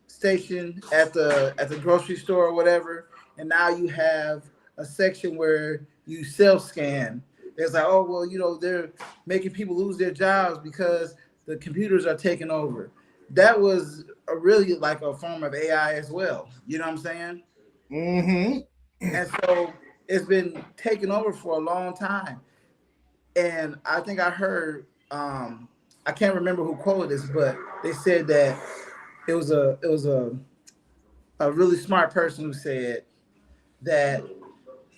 station at the grocery store or whatever, and now you have a section where you self scan. It's like, oh well, they're making people lose their jobs because the computers are taking over. That was a really like a form of AI as well. You know what I'm saying? Mm-hmm. And so it's been taken over for a long time. And I think I heard, I can't remember who quoted this, but they said that it was a really smart person who said that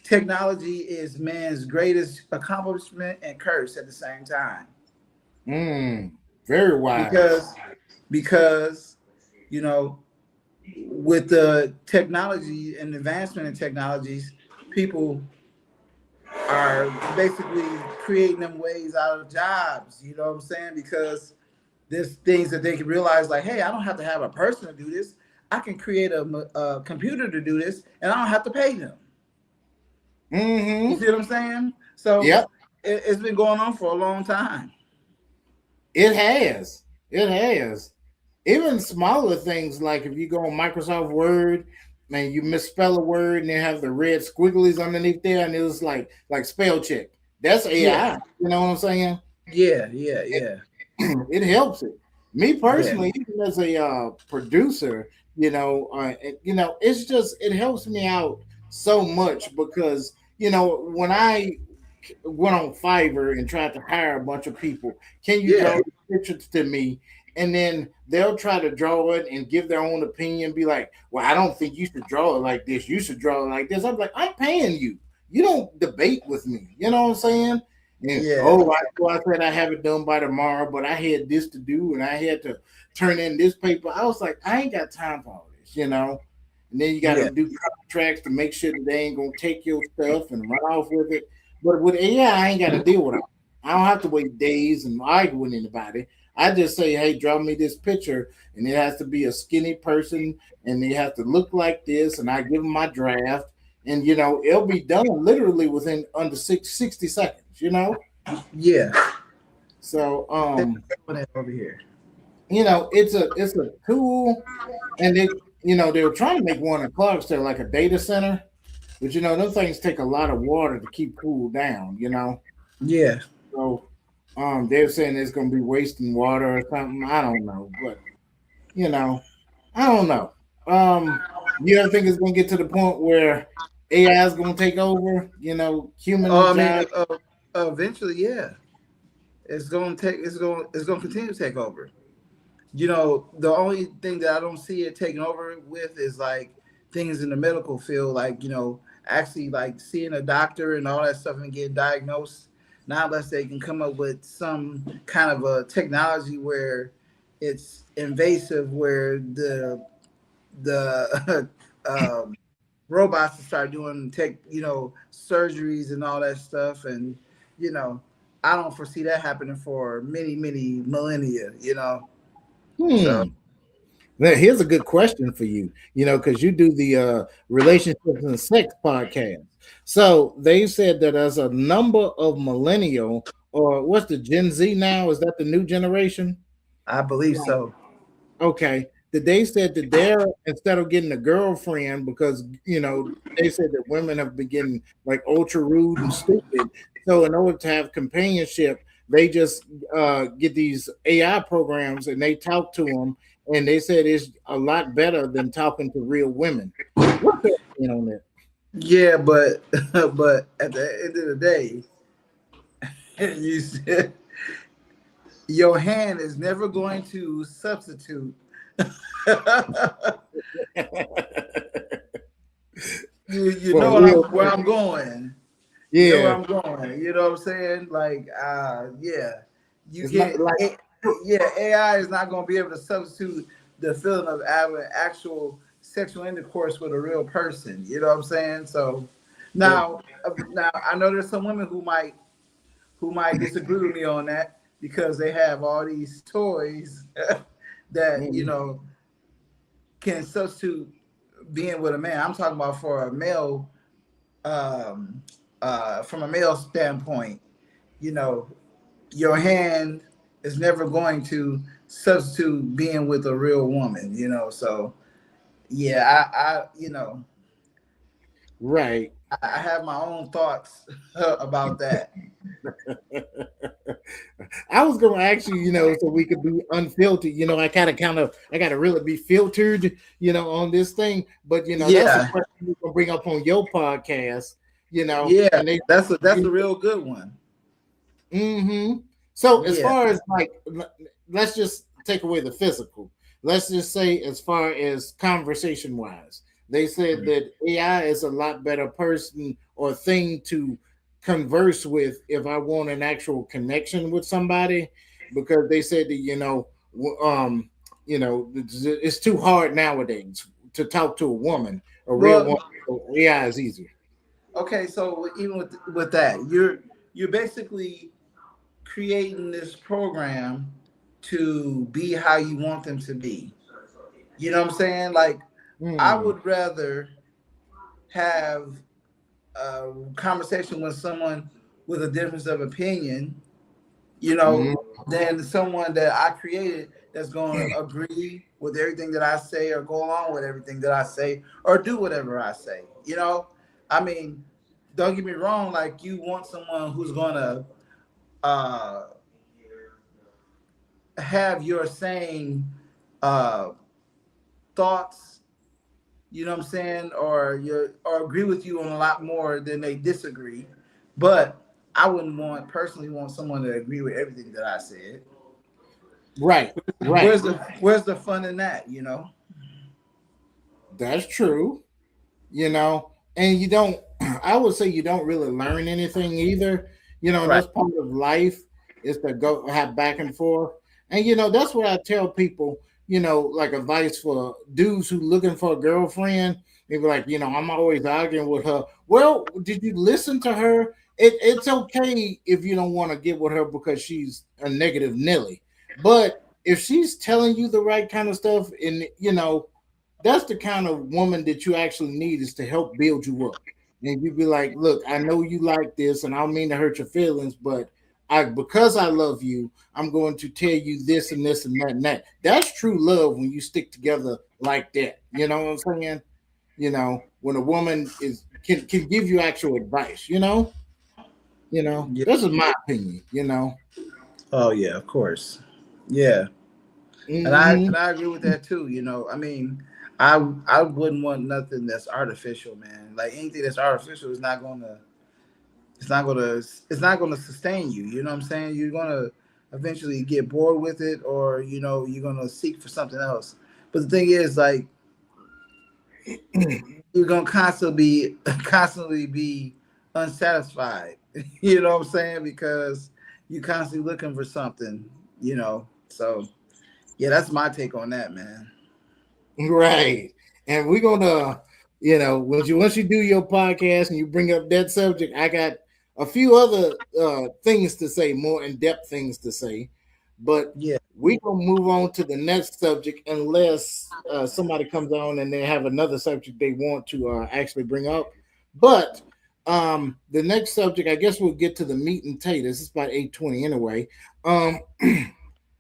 technology is man's greatest accomplishment and curse at the same time. Very wise. Because you know with the technology and advancement in technologies, people are basically creating them ways out of jobs. You know what I'm saying? Because there's things that they can realize, like, hey, I don't have to have a person to do this. I can create a computer to do this, and I don't have to pay them. You Mm-hmm. see what I'm saying? So Yep. it's been going on for a long time. It has. It has. Even smaller things like if you go on Microsoft Word, man, you misspell a word and they have the red squigglies underneath there, and it was like spell check. That's Yeah, AI. You know what I'm saying? yeah, yeah, yeah, It helps it. Me yeah, personally, even as a producer, it's just it helps me out so much because when I went on Fiverr and tried to hire a bunch of people, can you yeah, draw pictures to me? And then they'll try to draw it and give their own opinion, be like, well, I don't think you should draw it like this. You should draw it like this. I'm like, I'm paying you. You don't debate with me. You know what I'm saying? And yeah, oh, I said I have it done by tomorrow, but I had this to do and I had to turn in this paper. I was like, I ain't got time for all this. And then you got to yeah, do contracts to make sure that they ain't gonna take your stuff and run off with it. But with AI, I ain't got to deal with it. I don't have to wait days and argue with anybody. I just say, hey, draw me this picture, and it has to be a skinny person, and they have to look like this, and I give them my draft, and it'll be done literally within under 60 seconds. yeah. So Over here. it's a tool, and they were trying to make one in Clarksdale like a data center, but those things take a lot of water to keep cooled down. Yeah, So they're saying it's gonna be wasting water or something. I don't know, but you know, I don't know. You ever think it's gonna get to the point where AI is gonna take over, human oh, I mean, jobs? eventually, yeah, it's going to continue to take over. The only thing that I don't see it taking over with is like things in the medical field, like, actually like seeing a doctor and all that stuff and getting diagnosed. Not unless they can come up with some kind of a technology where it's invasive, where the robots to start doing surgeries and all that stuff, and you know I don't foresee that happening for many millennia. So Hmm. Now, here's a good question for you, because you do the relationships and sex podcast. So they said that as a number of millennial, or what's the Gen Z now? Is that the new generation? I believe so. Okay. That they said that they're instead of getting a girlfriend because they said that women have been getting like ultra rude and stupid. So in order to have companionship, they just get these AI programs and they talk to them, and they said it's a lot better than talking to real women. What's your opinion on that? Yeah, but but at the end of the day, you said your hand is never going to substitute. You For know real? where I'm going. You know where Yeah. I'm going. You know what I'm saying? Like, yeah, you It's not can't. like yeah, AI is not going to be able to substitute the feeling of having actual sexual intercourse with a real person. You know what I'm saying? So now I know there's some women who might disagree with me on that because they have all these toys that can substitute being with a man. I'm talking about for a male, from a male standpoint. You know, your hand is never going to substitute being with a real woman. So yeah, Right. I have my own thoughts about that. I was going to ask you, so we could be unfiltered. I got to really be filtered, on this thing. But that's a Yeah, question we're going to bring up on your podcast. yeah, And they. that's a real good one. Mm-hmm. So as Yeah. far as like, let's just take away the physical. Let's just say, as far as conversation wise, they said that AI is a lot better person or thing to converse with if I want an actual connection with somebody, because they said that it's too hard nowadays to talk to a woman, a real Well, woman. So AI is easier. okay, so even with that, you're basically creating this program to be how you want them to be. You know what I'm saying? Like, I Hmm. would rather have a conversation with someone with a difference of opinion, Hmm. than someone that I created that's going to agree with everything that I say or go along with everything that I say or do whatever I say. I mean, don't get me wrong. Like, you want someone who's going to uh, have your same uh, thoughts, you know what I'm saying, or agree with you on a lot more than they disagree. But I wouldn't personally want someone to agree with everything that I said. Right. Right. Where's the fun in that? That's true. And you don't, I would say you don't really learn anything either. And Right. that's part of life, is to go have back and forth. And that's what I tell people, like advice for dudes who looking for a girlfriend. They be like, I'm always arguing with her. Well, did you listen to her? It's okay if you don't want to get with her because she's a negative Nelly. But if she's telling you the right kind of stuff, and that's the kind of woman that you actually need, is to help build you up. And you be like, look, I know you like this, and I don't mean to hurt your feelings, but because I love you, I'm going to tell you this and this and that and that. That's true love when you stick together like that. You know what I'm saying? When a woman can give you actual advice, Yeah. this is my opinion. Oh yeah, of course. Yeah. And I Hmm. and I agree with that too. I mean, I wouldn't want nothing that's artificial, man. Like, anything that's artificial is not gonna it's not gonna sustain you. You know what I'm saying? You're gonna eventually get bored with it, or you're gonna seek for something else. But the thing is, like, you're gonna constantly be unsatisfied. You know what I'm saying? Because you're constantly looking for something. So yeah, that's my take on that, man. Right. And we're gonna, once you do your podcast and you bring up that subject, I got a few other things to say, more in-depth things to say. But Yeah. we're gonna move on to the next subject, unless somebody comes on and they have another subject they want to actually bring up. But the next subject, I guess we'll get to the meat and potatoes. It's about 8:20 anyway. Um,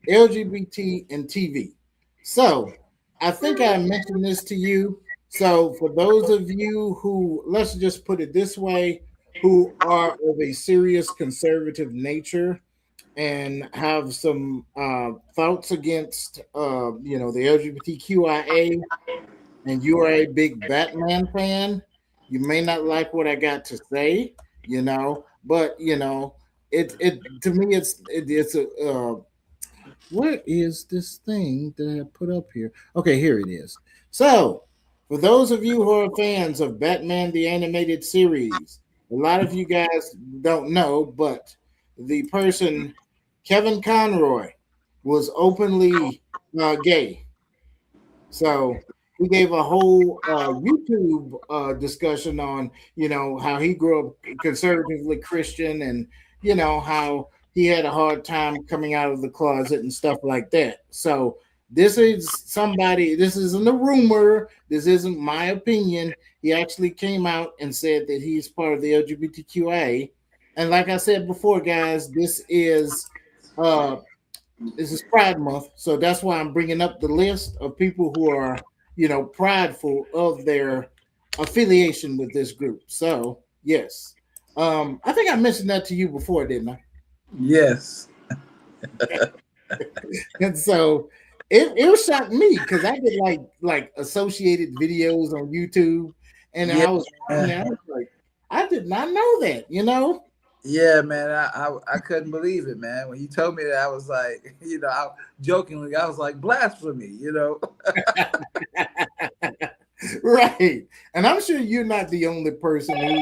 LGBT and TV. So I think I mentioned this to you. So for those of you who, let's just put it this way, who are of a serious conservative nature and have some thoughts against, the LGBTQIA, and you are a big Batman fan, you may not like what I got to say, but it to me it's a what is this thing that I put up here? Okay, here it is. So, for those of you who are fans of Batman the Animated Series, a lot of you guys don't know, but the person, Kevin Conroy, was openly gay. So he gave a whole YouTube discussion on, how he grew up conservatively Christian, and how he had a hard time coming out of the closet and stuff like that. So this is somebody. This isn't a rumor. This isn't my opinion. He actually came out and said that he's part of the LGBTQA. And like I said before, guys, uh, this is Pride Month, so that's why I'm bringing up the list of people who are, prideful of their affiliation with this group. So yes, I think I mentioned that to you before, didn't I? Yes. And so it was shocking me because I did like associated videos on YouTube, and Yeah. I was watching that. I was like, I did not know that. Yeah, man, I couldn't believe it, man. When you told me that, I was like, jokingly, I was like, blasphemy. Right. And I'm sure you're not the only person who,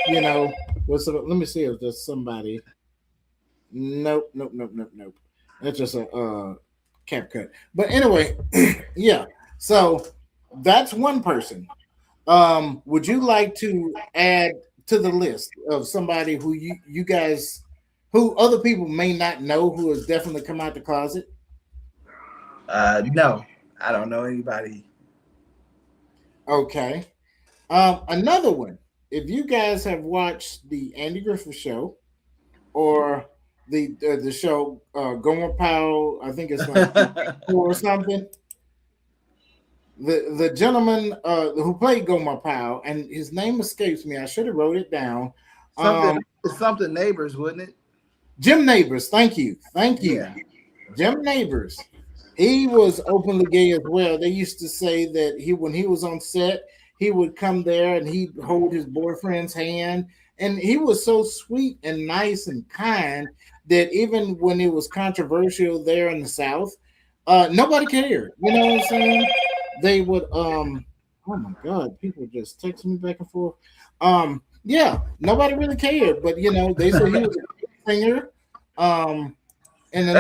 let me see if there's somebody. Nope, nope, nope, nope, nope. That's just a cap cut. But anyway, yeah. So that's one person. Would you like to add to the list of somebody who you guys, who other people may not know, who has definitely come out the closet? No, I don't know anybody. Okay. Another one. If you guys have watched the Andy Griffith Show or the show Gomer Powell, I think it's like or something. The gentleman who played Gomer Powell, and his name escapes me. I should have wrote it down. Something neighbors, wouldn't it? Jim Neighbors. Thank you. Yeah. Jim Neighbors. He was openly gay as well. They used to say that when he was on set, he would come there and he'd hold his boyfriend's hand, and he was so sweet and nice and kind that even when it was controversial there in the South, nobody cared. You know what I'm saying? They would oh my god, people just text me back and forth. Yeah, nobody really cared, but they said he was a great singer. And a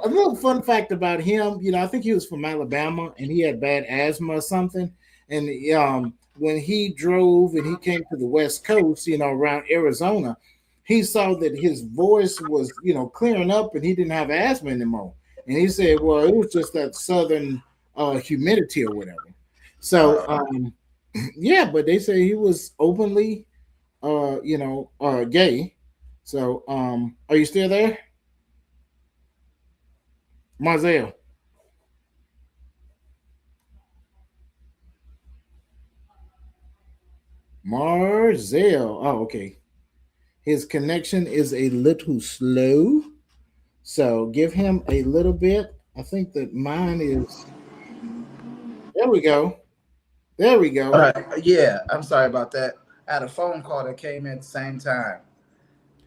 little fun fact about him, I think he was from Alabama and he had bad asthma or something. And when he drove and he came to the West Coast, around Arizona, he saw that his voice was, clearing up and he didn't have asthma anymore. And he said, well, it was just that southern humidity or whatever. So, yeah, but they say he was openly, gay. So, are you still there? Marzel. Marzel. Oh, okay. His connection is a little slow. So give him a little bit. I think that mine is. There we go. There we All go. right. Yeah, I'm sorry about that. I had a phone call that came in at the same time.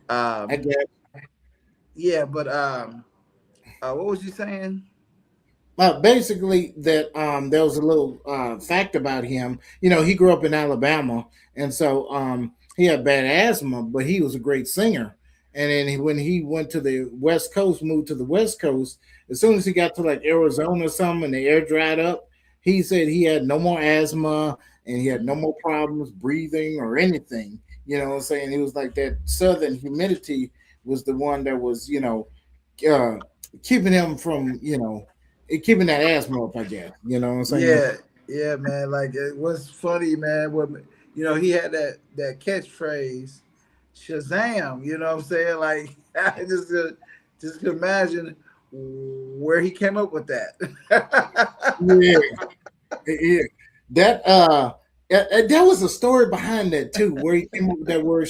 I guess. Yeah, but what was you saying? Basically, that there was a little fact about him. He grew up in Alabama, and so he had bad asthma, but he was a great singer. And then when he went to the West Coast, moved to the West Coast, as soon as he got to like Arizona or something, and the air dried up, he said he had no more asthma and he had no more problems breathing or anything. You know what I'm saying? He was like that southern humidity was the one that was, uh, keeping him from, keeping that asthma up, I guess. You know what I'm saying? Yeah, yeah, man. Like it was funny, man. When he had that catchphrase, Shazam. You know what I'm saying? Like I just could imagine where he came up with that. Yeah, yeah. That there was a story behind that too, where he came up with that word.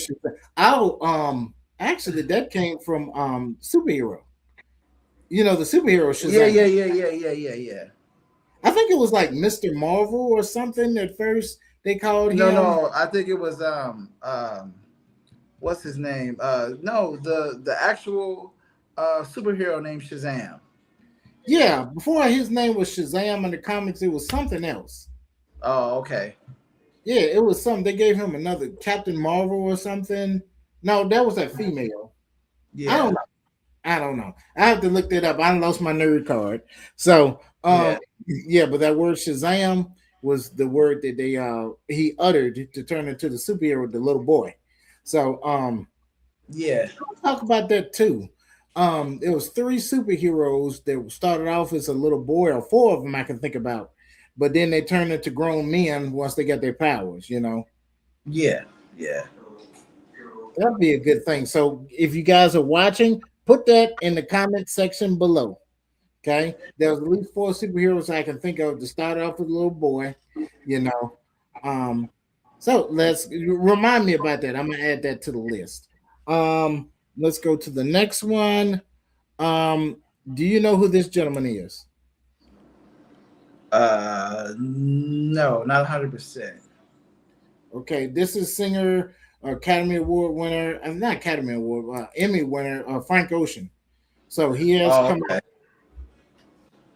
Actually, that came from superhero. The superhero Yeah, Shazam. yeah, yeah, yeah, yeah, yeah, yeah. I think it was like Mr. Marvel or something at first they called No, him. no, I think it was what's his name? No, the actual superhero named Shazam. Yeah, before his name was Shazam in the comics, it was something else. Oh, okay. Yeah, it was something. They gave him another Captain Marvel or something. No, that was that female. I Yeah. don't know. I don't know. I have to look that up. I lost my nerd card. So Yeah, yeah, but that word Shazam was the word that they he uttered to turn into the superhero, the little boy. So yeah, talk about that too. There was three superheroes that started off as a little boy, or four of them I can think about, but then they turned into grown men once they got their powers. You know, yeah, yeah. that'd be a good thing. So if you guys are watching, put that in the comment section below. Okay, there's at least four superheroes I can think of to start off with a little boy. You know, um, so let's remind me about that. I'm gonna add that to the list. Let's go to the next one. Um, do you know who this gentleman is? No, not 100%. Okay, this is singer, Academy Award winner, not Academy Award, Emmy winner, Frank Ocean. So he has Oh, come. okay.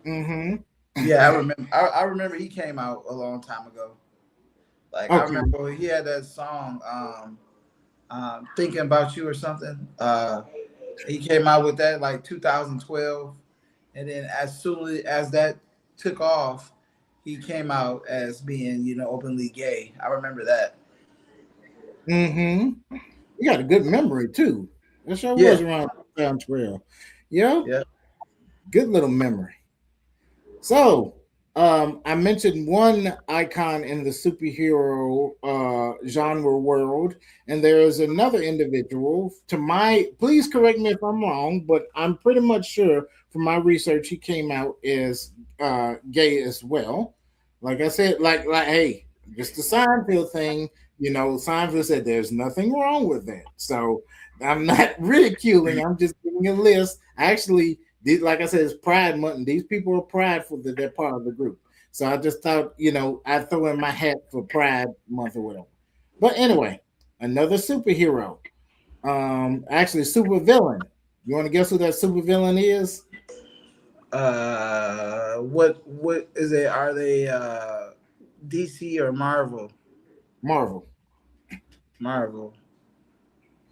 Mm-hmm. Yeah, I remember. I remember he came out a long time ago. Like I Okay. remember he had that song, "Thinking About You" or something. He came out with that like 2012, and then as soon as that took off, he came out as being openly gay. I remember that. Mm-hmm. You got a good memory too. That sure Yeah, was around 2012. Yeah, yeah. good little memory. So, I mentioned one icon in the superhero genre world, and there is another individual. To my, please correct me if I'm wrong, but I'm pretty much sure from my research he came out as gay as well. Like I said, like hey, just the Seinfeld thing. You know, Seinfeld said there's nothing wrong with that. So I'm not ridiculing. I'm just giving a list. Actually, like I said, it's Pride Month, and these people are prideful that they're part of the group. So I just thought, I'd throw in my hat for Pride Month or whatever. But anyway, another superhero. Actually, super villain. You want to guess who that super villain is? What is it? Are they DC or Marvel? Marvel. Marvel.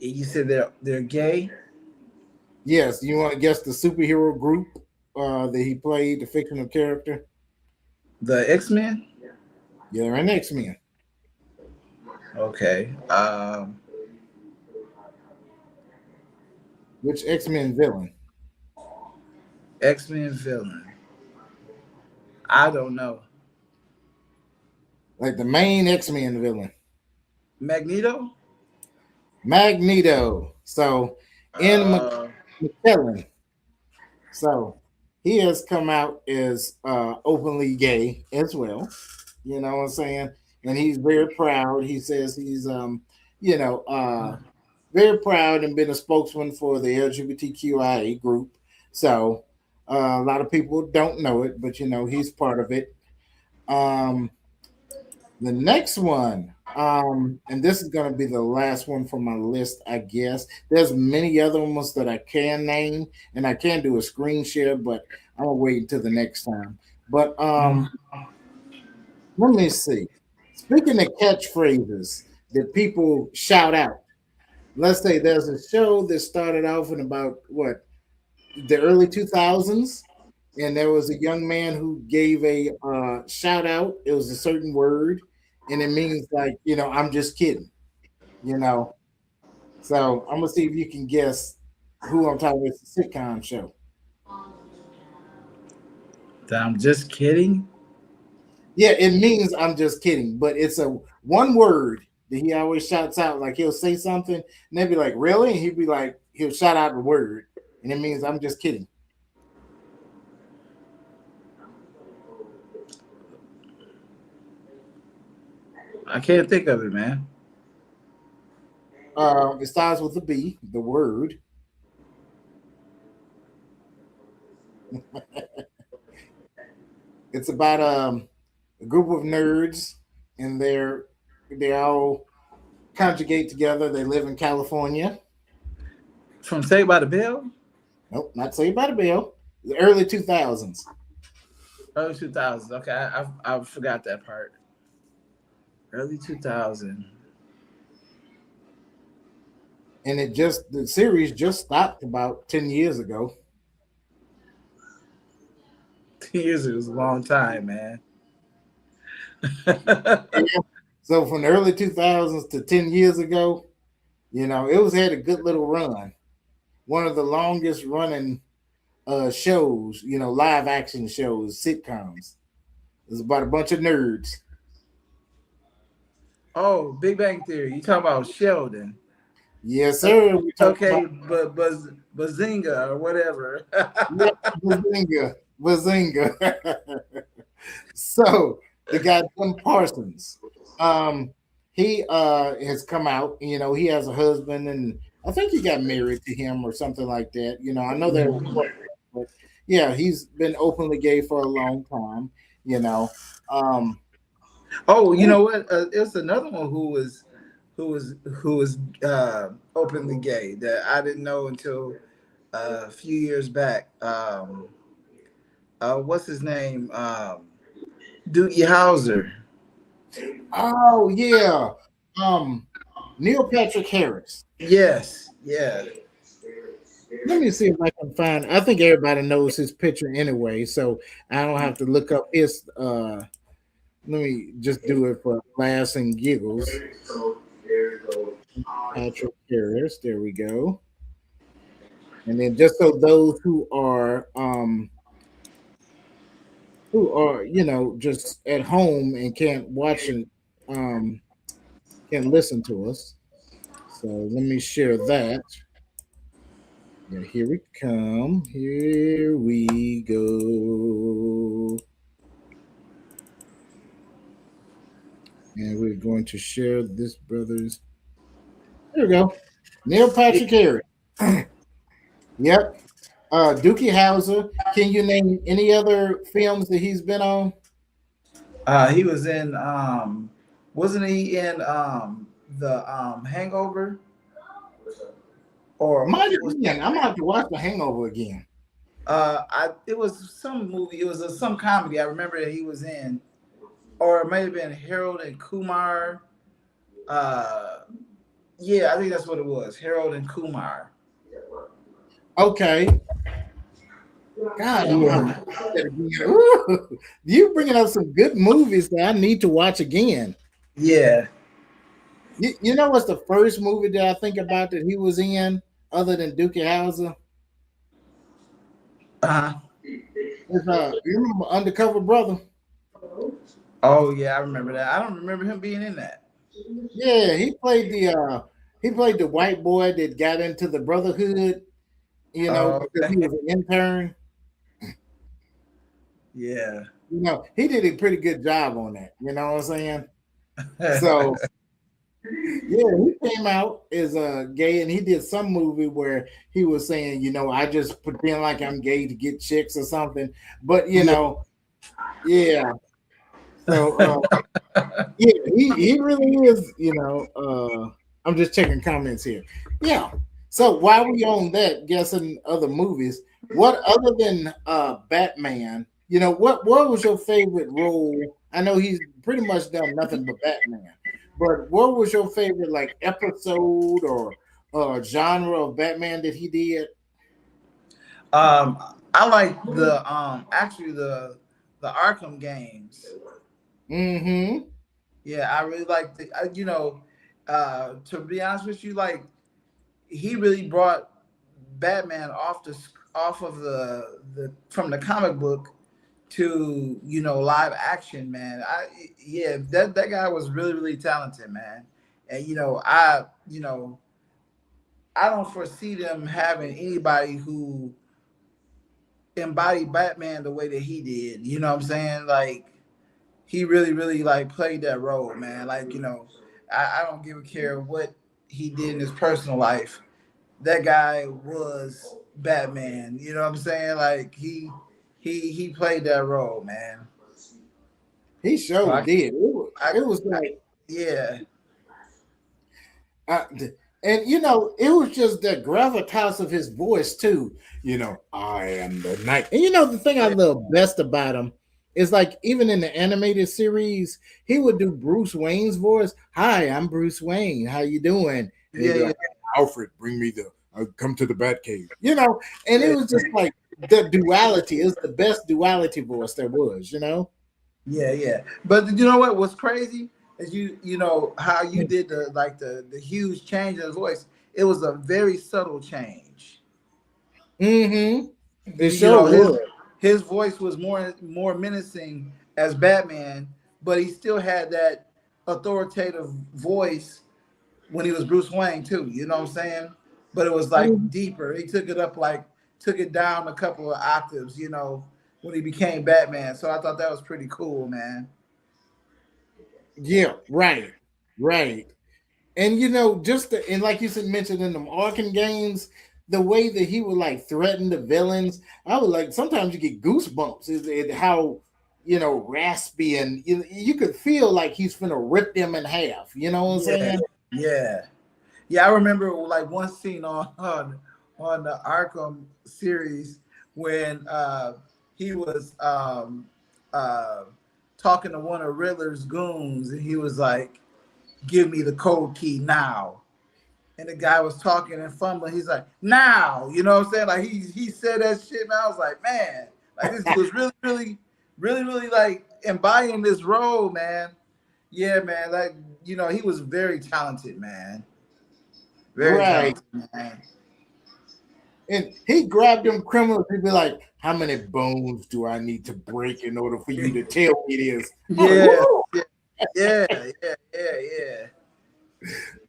You said they're gay. Yes. You want to guess the superhero group that he played, the fictional character? The X-Men. Yeah, they're an X Men. Okay. Which X Men villain? X-Men villain. I don't know. Like the main X Men villain. Magneto. Magneto. So, in Uh, McKellen. So he has come out as openly gay as well. You know what I'm saying? And he's very proud. He says he's you know, uh very proud and been a spokesman for the LGBTQIA group. So a lot of people don't know it, but he's part of it. Um, the next one, and this is going to be the last one from my list, I guess. There's many other ones that I can name, and I can do a screen share, but I'm gonna wait until the next time. But let me see. Speaking of catchphrases that people shout out, let's say there's a show that started off in about what the early 2000s, and there was a young man who gave a shout out. It was a certain word, and it means like I'm just kidding. You know, so I'm gonna see if you can guess who I'm talking about. It's a sitcom show. I'm just kidding. Yeah, it means I'm just kidding, but it's a one word that he always shouts out. Like he'll say something, and they'll be like, "Really?" And he'd be like, he'll shout out the word, and it means I'm just kidding. I can't think of it, man. It starts with a B, the word. It's about a group of nerds, and they all conjugate together. They live in California. From Saved by the Bell. Nope, not Saved by the Bell. The early 2000s. Early 2000s. Okay, I forgot that part. Early 2000. and the series just stopped about 10 years ago. 2 years it was a long time, man. Yeah. So from the early 2000s to 10 years ago, it was had a good little run. One of the longest running shows, live action shows, sitcoms. It's about a bunch of nerds. Oh, Big Bang Theory. You talking about Sheldon? Yes, sir. We talking Okay, about but Bazinga or whatever. yeah, Bazinga, Bazinga. So the guy Jim Parsons, he has come out. He has a husband, and I think he got married to him or something like that. I know they're, but yeah, he's been openly gay for a long time. You know, um, Oh, you know what? It's another one who was openly gay that I didn't know until a few years back. What's his name? Doogie Howser. oh yeah, Neil Patrick Harris. Yes, yeah. Let me see if I can find. I think everybody knows his picture anyway, so I don't have to look up his. Let me just do it for laughs and giggles. Patrick Harris. There we go. And then just so those who are just at home and can't watch and can listen to us. So let me share that. Yeah, here we come. Here we go. And we're going to share this brother's. There we go. Neil Patrick Harris. Yep. Dookie Howser. Can you name any other films that he's been on? He was in wasn't he in the Hangover? Or Might have been. I'm gonna have to watch The Hangover again. it was some movie, it was some comedy I remember that he was in. Or it might have been Harold and Kumar. Yeah, I think that's what it was. Harold and Kumar. Okay. God, I'm gonna have to watch that again. Ooh, you bringing up some good movies that I need to watch again. Yeah. You know what's the first movie that I think about that he was in, other than Dookie Howser? Uh-huh. You remember Undercover Brother? Oh yeah, I remember that. I don't remember him being in that. Yeah, he played the white boy that got into the Brotherhood. Oh, Because he was an intern. yeah. He did a pretty good job on that. You know what I'm saying? So yeah, he came out as a gay, and he did some movie where he was saying, I just pretend like I'm gay to get chicks or something. But yeah. So yeah, he really is. I'm just checking comments here. Yeah. So while we on that, guessing other movies, what other than Batman? What was your favorite role? I know he's pretty much done nothing but Batman, but what was your favorite episode or genre of Batman that he did? I like the actually the Arkham games. Mm-hmm. Yeah, I really like to be honest with you, like he really brought Batman off of the from the comic book to live action, man. Yeah, that guy was really talented, man. And I don't foresee them having anybody who embodied Batman the way that he did. You know what I'm saying? Like he really like played that role, man. Like I don't give a care what he did in his personal life. That guy was Batman. You know what I'm saying? Like he played that role, man. He So sure did. It was like yeah. Uh, and it was just the gravitas of his voice too. I am the night. And the thing I love best about him is like even in the animated series, he would do Bruce Wayne's voice. Hi, I'm Bruce Wayne. How you doing? Yeah. Alfred, bring me the come to the Batcave, you know. And it was just like the duality is the best duality voice there was, you know. Yeah, yeah. But you know what was crazy is you know how you did the huge change in his voice. It was a very subtle change. Mm-hmm. It You sure know was. his voice was more menacing as Batman, but he still had that authoritative voice when he was Bruce Wayne too. You know what I'm saying? But it was like Mhm. deeper. He took it down a couple of octaves. You know, when he became Batman. So I thought that was pretty cool, man. Yeah, right, right. And you know, and like you said, mentioned in them Arkham games, the way that he would like threaten the villains, I would like sometimes you get goosebumps. Is it how raspy and you could feel like he's gonna rip them in half. You know what I'm Yeah, saying? yeah, yeah. I remember like one scene on the Arkham series when he was uh, talking to one of Riddler's goons, and he was like, "Give me the code key now." And the guy was talking and fumbling. He's like, "Now," you know what I'm saying? Like he said that shit, and I was like, "Man, like this dude was really like embodying this role, man." Yeah, man. Like he was very talented, man. Very Right. talented, man. And he grabbed them criminals. He'd be like, "How many bones do I need to break in order for you to tell me this?" I'm like, Yeah, "Woo!" yeah, yeah, yeah,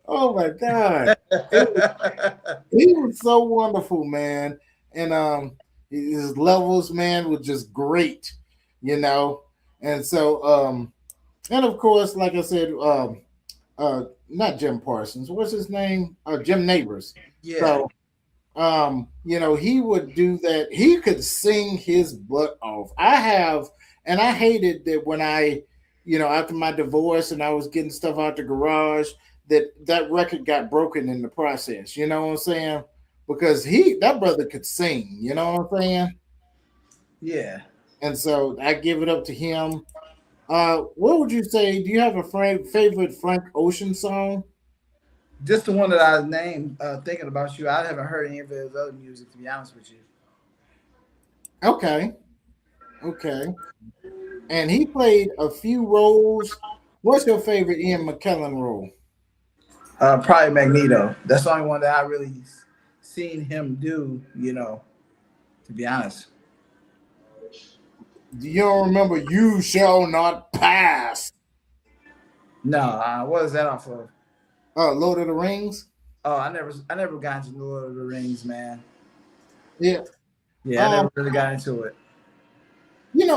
Oh my god. yeah. He was so wonderful, man. And his levels, man, were just great, you know. And so and of course, like I said, not Jim Parsons, what's his name? Jim Neighbors. Yeah. So he would do that. He could sing his butt off. And I hated that when after my divorce and I was getting stuff out the garage, that record got broken in the process. You know what I'm saying? Because that brother could sing. You know what I'm saying? Yeah. And so I give it up to him. What would you say? Do you have a favorite Frank Ocean song? Just the one that I named, thinking about you. I haven't heard any of his other music, to be honest with you. Okay, okay. And he played a few roles. What's your favorite Ian McKellen role? Probably Magneto. That's the only one that I really seen him do. To be honest. Do you don't remember "You Shall Not Pass"? No, what is that off of? Lord of the Rings. Oh, I never got into Lord of the Rings, man. Yeah. Yeah, I Um, never really got into it.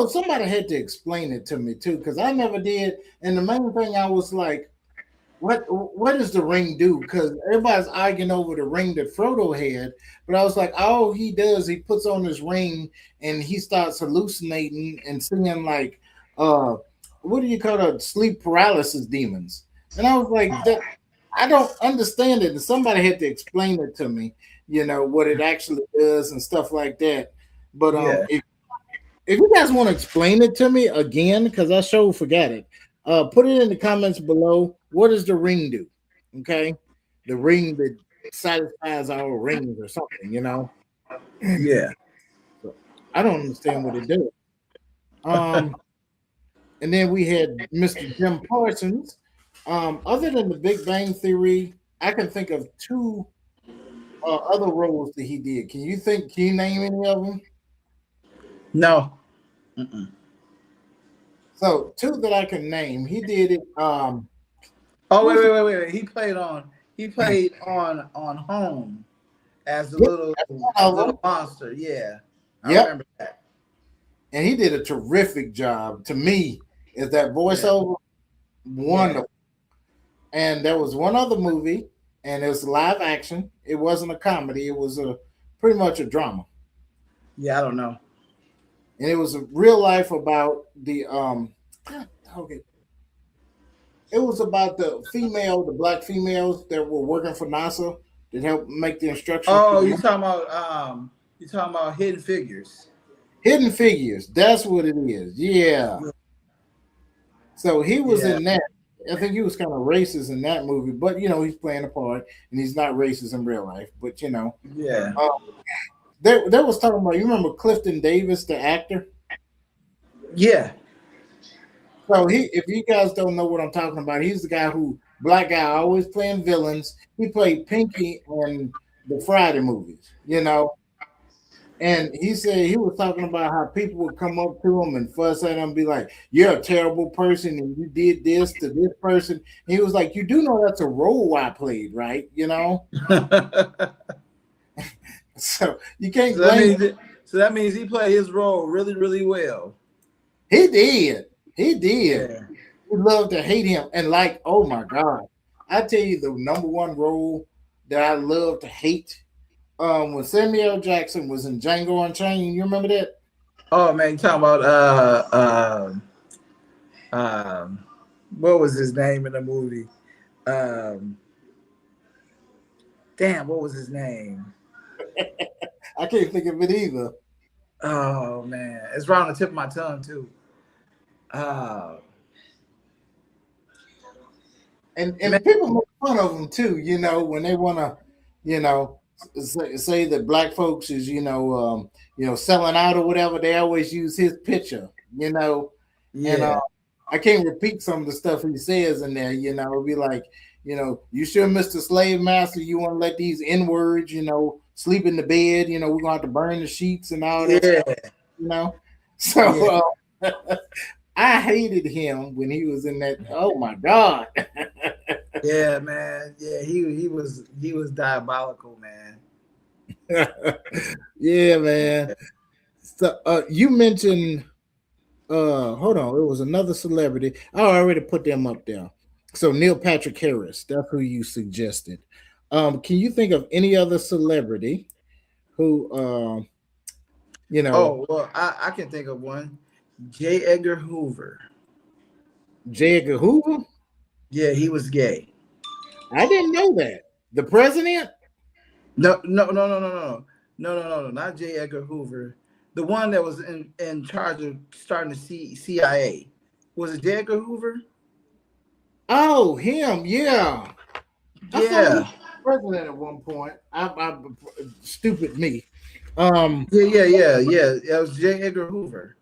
somebody had to explain it to me too, because I never did. And the main thing I was like, what does the ring do? Because everybody's arguing over the ring that Frodo had, but I was like, all he does, he puts on his ring and he starts hallucinating and seeing like, what do you call it, sleep paralysis demons? And I was like, that I don't understand it. And somebody had to explain it to me, what it actually does and stuff like that. But Yeah. if you guys want to explain it to me again, because I sure forgot it, put it in the comments below. What does the ring do? Okay, the ring that satisfies our rings or something. Yeah. So I don't understand what it does. And then we had Mr. Jim Parsons. Other than the Big Bang Theory, I can think of two other roles that he did. Can you name any of them? No. Mm-mm. So two that I can name. He did it. Oh wait. He played on Home as the Yep, little that's one of them. monster. Yeah. I Yep, remember that. and he did a terrific job. To me, is that Yeah. voiceover Yeah. wonderful. And there was one other movie, and it was live action. It wasn't a comedy. It was pretty much a drama, Yeah, I don't know. and it was a real life about the okay. It was about the black females that were working for NASA that helped make the instructions to Oh, the you talking about Hidden Figures. Hidden Figures. That's what it is. Yeah. So he was Yeah. in that, I think he was kind of racist in that movie, but he's playing a part, and he's not racist in real life. But Yeah. They was talking about. You remember Clifton Davis, the actor? Yeah. So if you guys don't know what I'm talking about, he's the guy black guy, always playing villains. He played Pinky in the Friday movies, And he said he was talking about how people would come up to him and fuss at him and be like, "You're a terrible person and you did this to this person." And he was like, "You do know that's a role I played, right?" So you can't blame him. So that means he played his role really, really well. He did. He did. Yeah. We love to hate him. And oh my God, I tell you the number one role that I love to hate. When Samuel L. Jackson was in Django Unchained, you remember that? Oh man, you talking about what was his name in the movie? Damn, what was his name? I can't think of it either. Oh man, it's right on the tip of my tongue too. And people make fun of him too, when they want to, say that black folks is, selling out or whatever. They always use his picture, Yeah. And I can't repeat some of the stuff he says in there. It'd be like, you sure, Mr. Slave Master, you want to let these N-words, sleep in the bed? We're gonna have to burn the sheets and all that stuff, So I hated him when he was in that. Oh my God. Yeah, man. Yeah, he was diabolical, man. Yeah, man. So you mentioned hold on, it was another celebrity. I already put them up there. So Neil Patrick Harris, that's who you suggested. Can you think of any other celebrity who Oh, well, I can think of one. J. Edgar Hoover. J. Edgar Hoover? Yeah, he was gay. I didn't know that. The president? No, not J. Edgar Hoover. The one that was in charge of starting the CIA. Was it J. Edgar Hoover? Oh, him, yeah. I thought he was president at one point. I stupid me. Yeah. It was J. Edgar Hoover.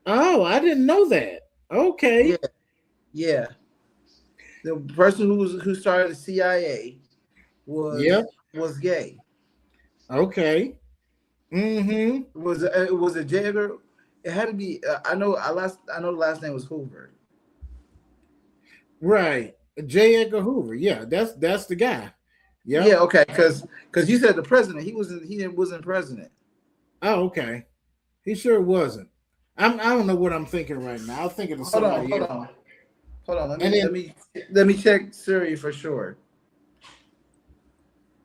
Oh, I didn't know that. Okay. Yeah. The person who started the CIA was gay. Okay. Mm-hmm. Was it J. Edgar? It had to be. I know the last name was Hoover. Right, J. Edgar Hoover. Yeah, that's the guy. Yep. Yeah. Okay. Because you said the president. He wasn't president. Oh, okay. He sure wasn't. I don't know what I'm thinking right now. I'm thinking of somebody else. Hold on. Let me check Siri for sure.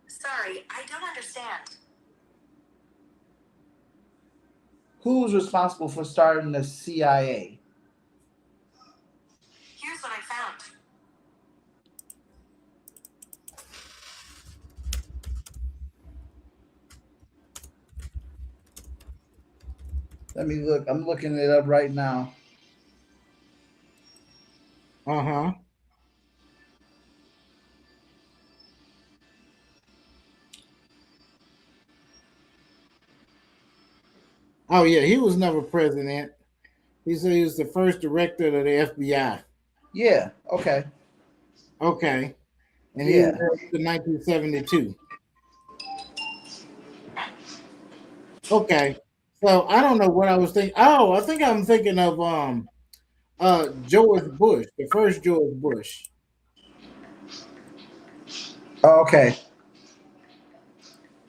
Sorry, I don't understand. Who's responsible for starting the CIA? Here's what I found. Let me look. I'm looking it up right now. Uh-huh. Oh, yeah, he was never president. He said he was the first director of the FBI. Yeah, okay. Okay. And he was there in 1972. Okay. So I don't know what I was thinking. Oh, I think I'm thinking of George Bush, the first George Bush. Oh, okay.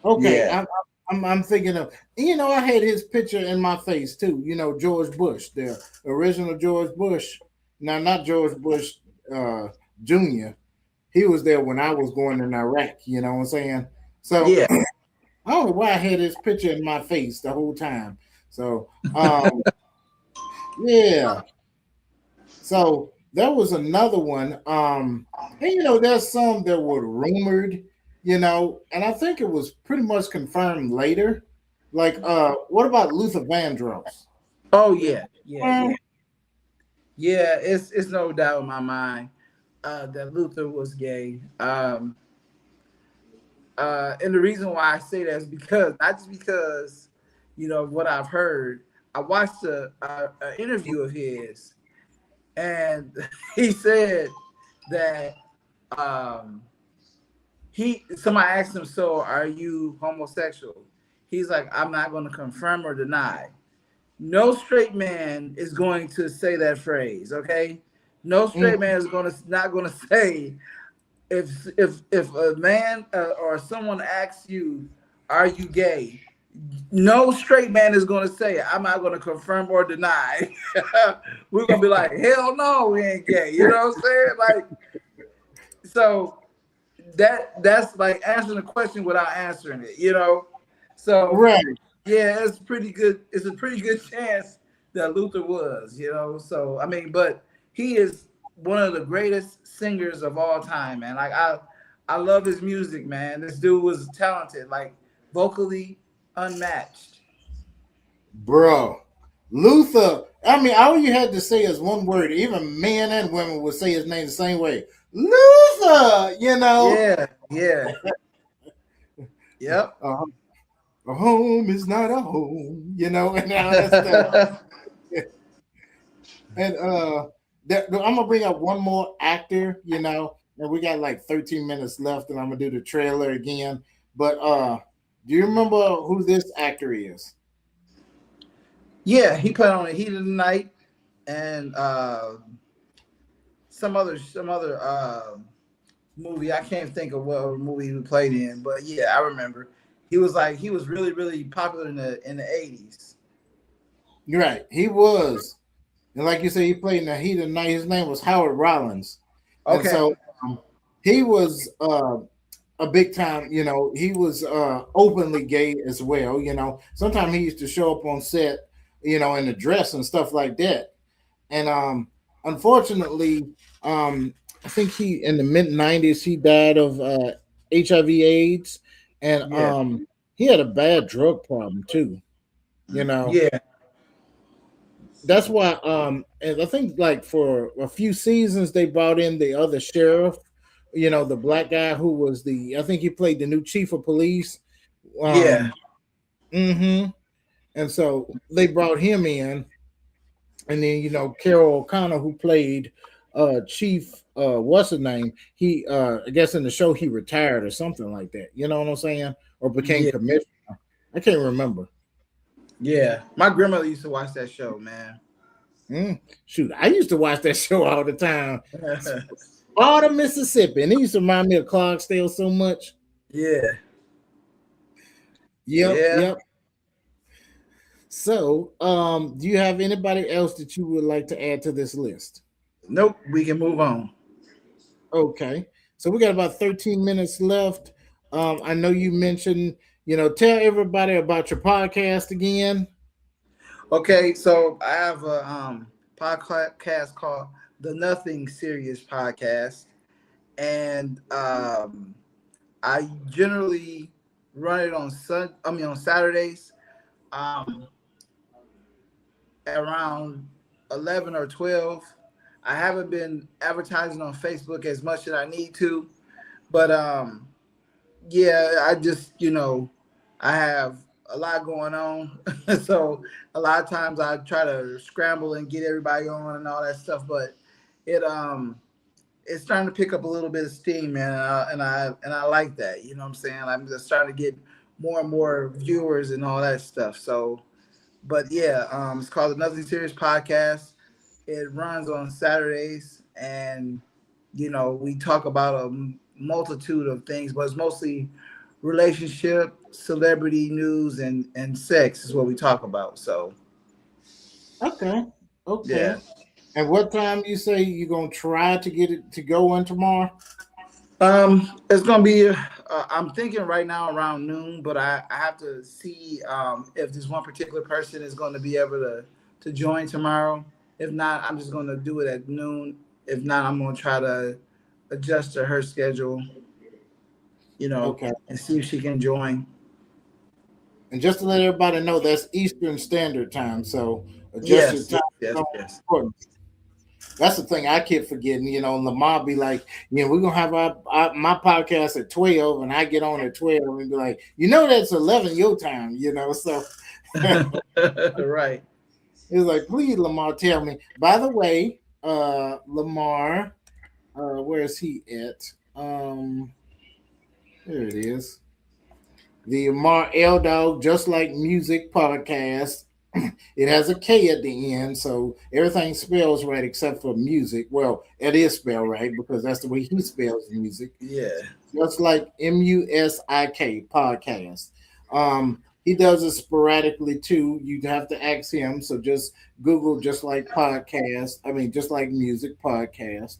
Okay. Yeah. I'm thinking of, I had his picture in my face too. George Bush, the original George Bush. Now, not George Bush Jr. He was there when I was going in Iraq. You know what I'm saying? So yeah. I don't know why I had his picture in my face the whole time. So yeah. So there was another one. And there's some that were rumored. And I think it was pretty much confirmed later. Like, what about Luther Vandross? Oh yeah. It's no doubt in my mind. that Luther was gay. And the reason why I say that is because not just because of what I've heard. I watched a interview of his, and he said that um, somebody asked him, "So are you homosexual?" He's like, "I'm not going to confirm or deny." No straight man is going to say that phrase. Okay, no straight man is not going to say if a man or someone asks you, "Are you gay?" No straight man is going to say, "I'm not going to confirm or deny." We're going to be like, "Hell no, we ain't gay." You know what I'm saying? Like, so that's like answering the question without answering it. So Right. yeah, it's pretty good. It's a pretty good chance that Luther was. So I mean, but he is one of the greatest singers of all time, man. Like I love his music, man. This dude was talented, like vocally unmatched. Bro. Luther, I mean, all you had to say is one word. Even men and women would say his name the same way. Luther. Yeah, yeah, yep. Uh, a home is not a home, and all that stuff. And I'm gonna bring up one more actor, and we got like 13 minutes left, and I'm gonna do the trailer again. But do you remember who this actor is? Yeah, he played on the Heat of the Night and some other movie. I can't think of what movie he played in, but yeah, I remember. He was really really popular in the 80s. You're right, he was, and like you said, he played in the Heat of the Night. His name was Howard Rollins, and Okay. so he was a big time. He was openly gay as well. Sometimes he used to show up on set, in a dress and stuff like that. And unfortunately, I think he in the mid 90s he died of HIV/AIDS, and Yeah. he had a bad drug problem too. You know, Yeah. that's why and I think like for a few seasons they brought in the other sheriff, the black guy who was I think he played the new chief of police. Yeah. Um, hmm and so they brought him in, and then Carol O'Connor who played Chief what's his name? He I guess in the show he retired or something like that. You know what I'm saying? Or became Yeah. commissioner. I can't remember. Yeah. My grandmother used to watch that show, man. Shoot, I used to watch that show all the time. All the Mississippi, and it used to remind me of Clarksdale so much. Yeah. Yep, Yeah. yep. So, do you have anybody else that you would like to add to this list? Nope. We can move on. Okay. So we got about 13 minutes left. I know you mentioned, tell everybody about your podcast again. Okay. So I have a podcast called the Nothing Serious Podcast, and I generally run it on Saturdays. Um, around 11 or 12. I haven't been advertising on Facebook as much as I need to, but yeah, I just, I have a lot going on. So a lot of times I try to scramble and get everybody on and all that stuff, but it it's starting to pick up a little bit of steam, man, and I like that. You know what I'm saying? I'm just starting to get more and more viewers and all that stuff. So but yeah, it's called the Nothing Serious Podcast. It runs on Saturdays, and we talk about a multitude of things, but it's mostly relationship, celebrity news, and sex is what we talk about. So Okay. yeah. Okay. And what time you say you're gonna try to get it to go on tomorrow? It's gonna be. I'm thinking right now around noon, but I have to see if this one particular person is going to be able to join tomorrow. If not, I'm just going to do it at noon. If not, I'm going to try to adjust to her schedule, Okay. and see if she can join. And just to let everybody know, that's Eastern Standard Time. So adjust your Yes, yes, time yes, zone yes. accordingly. That's the thing I keep forgetting. You know, Lamar be like, we're gonna have my podcast at 12, and I get on at 12 and be like, that's 11 your time. So Right. it's like, please, Lamar, tell me. By the way, Lamar, where is he at? There it is. The Lamar L Dog, Just Like Music podcast. It has a K at the end, so everything spells right except for music. Well, it is spelled right because that's the way he spells music. Yeah. Just like Musik podcast. He does it sporadically too. You'd have to ask him. So just Google Just Like Podcast. I mean, Just Like Music podcast.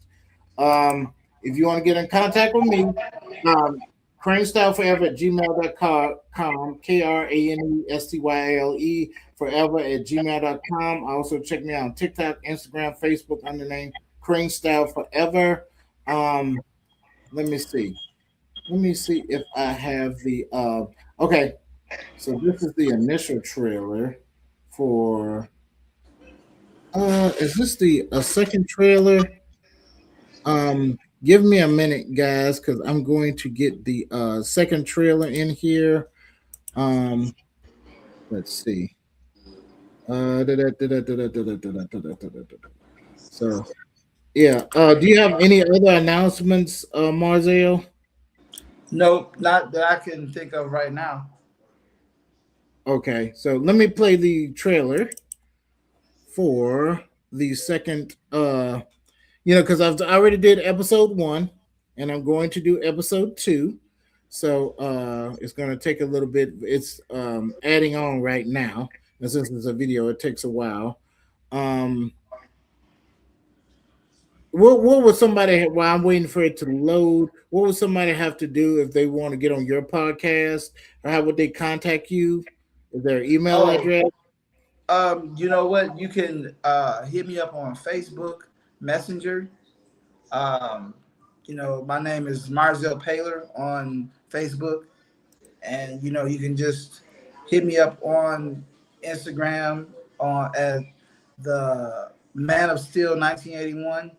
If you want to get in contact with me, um, cranestyleforever at gmail.com, KRANESTYLE forever at gmail.com. Also check me out on TikTok, Instagram, Facebook under the name Crane Style Forever. Um, let me see. Let me see if I have the okay. So this is the initial trailer for is this the a second trailer? Give me a minute, guys, because I'm going to get the second trailer in here. Um, let's see. So yeah. Do you have any other announcements, Marzell? Nope, not that I can think of right now. Okay, so let me play the trailer for the second because I already did episode 1 and I'm going to do episode 2. So it's going to take a little bit. It's adding on right now, and since it's a video it takes a while. um what would somebody, while I'm waiting for it to load, what would somebody have to do if they want to get on your podcast, or how would they contact you? Is there an email Oh, address? you know what? You can hit me up on Facebook Messenger. Um, my name is Marzel Paler on Facebook, and you can just hit me up on Instagram on at the Man of Steel 1981.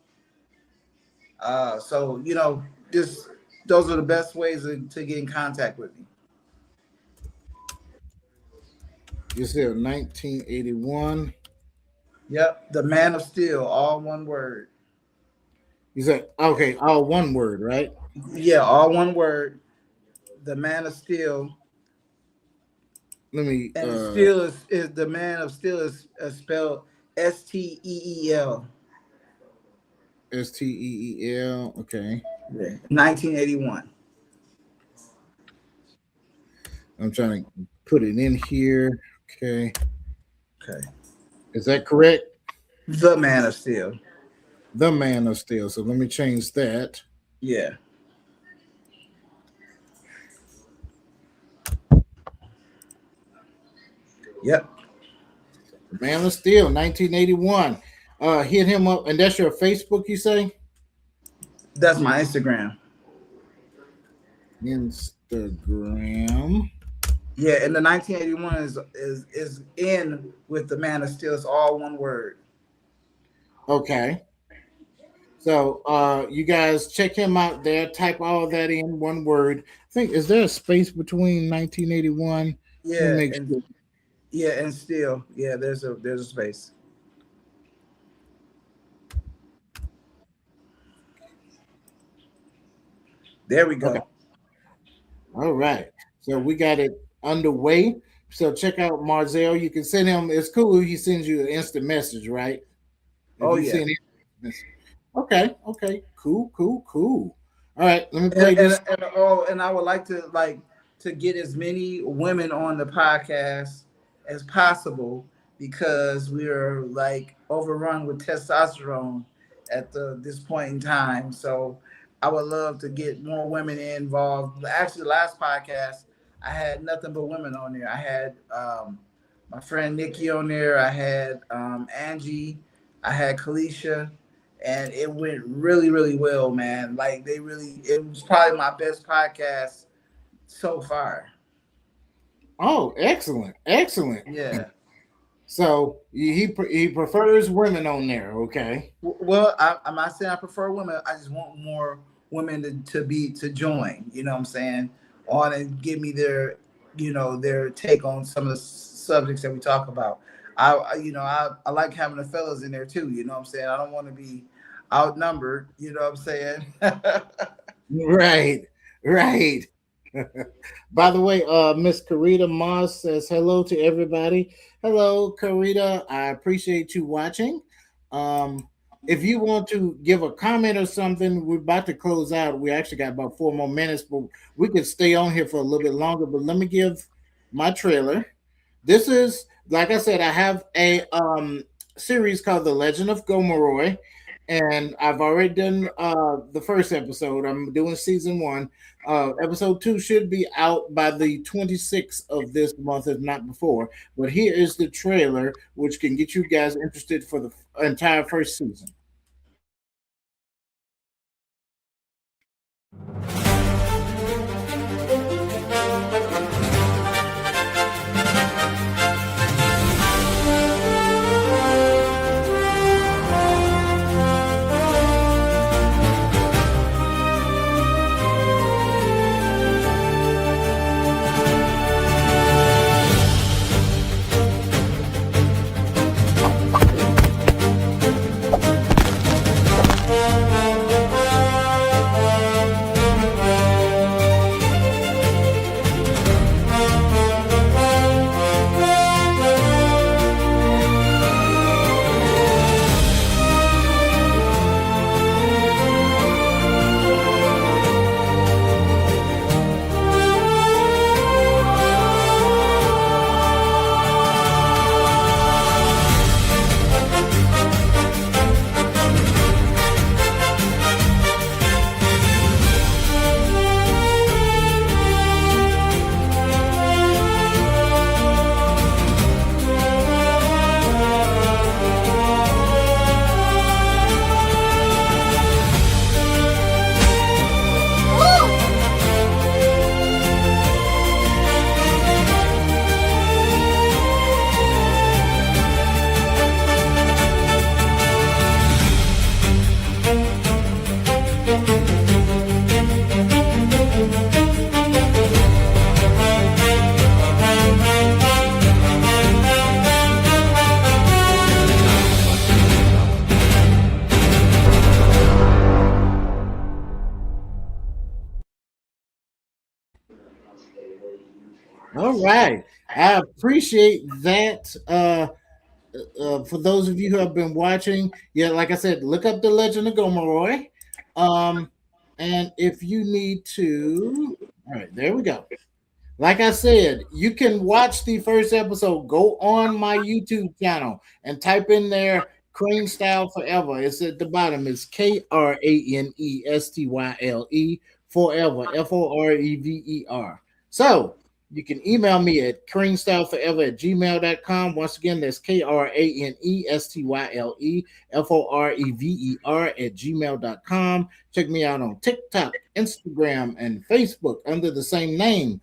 So just those are the best ways to get in contact with me. You said 1981. Yep, the Man of Steel, all one word. You said okay, all one word, right? Yeah, all one word. The Man of Steel, Let me and Steel is the Man of Steel is spelled Steel. Steel. Okay. Yeah. 1981. I'm trying to put it in here. Okay. Okay. Is that correct? The Man of Steel. The Man of Steel. So let me change that. Yeah. Yep. The Man of Steel, 1981. Hit him up, and that's your Facebook, you say? That's my Instagram. Instagram. Yeah, and the 1981 is in with the Man of Steel. It's all one word. Okay. So you guys check him out there. Type all that in one word. I think, is there a space between 1981? Let me Yeah, make and sure. yeah, and Steel. Yeah, there's a space. There we Okay. go. All right. So we got it underway. So check out Marzell. You can send him. It's cool if he sends you an instant message, right? If Oh you yeah. send it. Okay. Okay. Cool. Cool. Cool. All right. Let me and, play and, this. and oh, and I would like to get as many women on the podcast as possible because we're like overrun with testosterone at this point in time. So I would love to get more women involved. Actually, the last podcast I had nothing but women on there. I had my friend Nikki on there. I had Angie. I had Kalisha, and it went really, really well, man. Like it was probably my best podcast so far. Oh, excellent. Excellent. Yeah. So he prefers women on there. Okay. Well, I'm not saying I prefer women. I just want more women to join. You know what I'm saying? On and give me their, their take on some of the subjects that we talk about. I like having the fellas in there too. You know what I'm saying? I don't want to be outnumbered. You know what I'm saying? Right. Right. By the way, Miss Karita Moss says hello to everybody. Hello, Karita. I appreciate you watching. Um, if you want to give a comment or something, we're about to close out. We actually got about 4 more minutes, but we could stay on here for a little bit longer. But let me give my trailer. This is, like I said, I have a series called The Legend of Gomoroy, and I've already done the first episode. I'm doing season one. Episode two should be out by the 26th of this month, if not before. But here is the trailer, which can get you guys interested for the entire first season. All right. I appreciate that. For those of you who have been watching, yeah, like I said, look up The Legend of Gomoroy. Um, and if you need to, all right, there we go. Like I said, you can watch the first episode. Go on my YouTube channel and type in there Crane Style Forever. It's at the bottom. It's KRANESTYLE Forever. FOREVER. So you can email me at cranestyleforever at gmail.com. Once again, that's KRANESTYLE FOREVER at gmail.com. Check me out on TikTok, Instagram, and Facebook under the same name.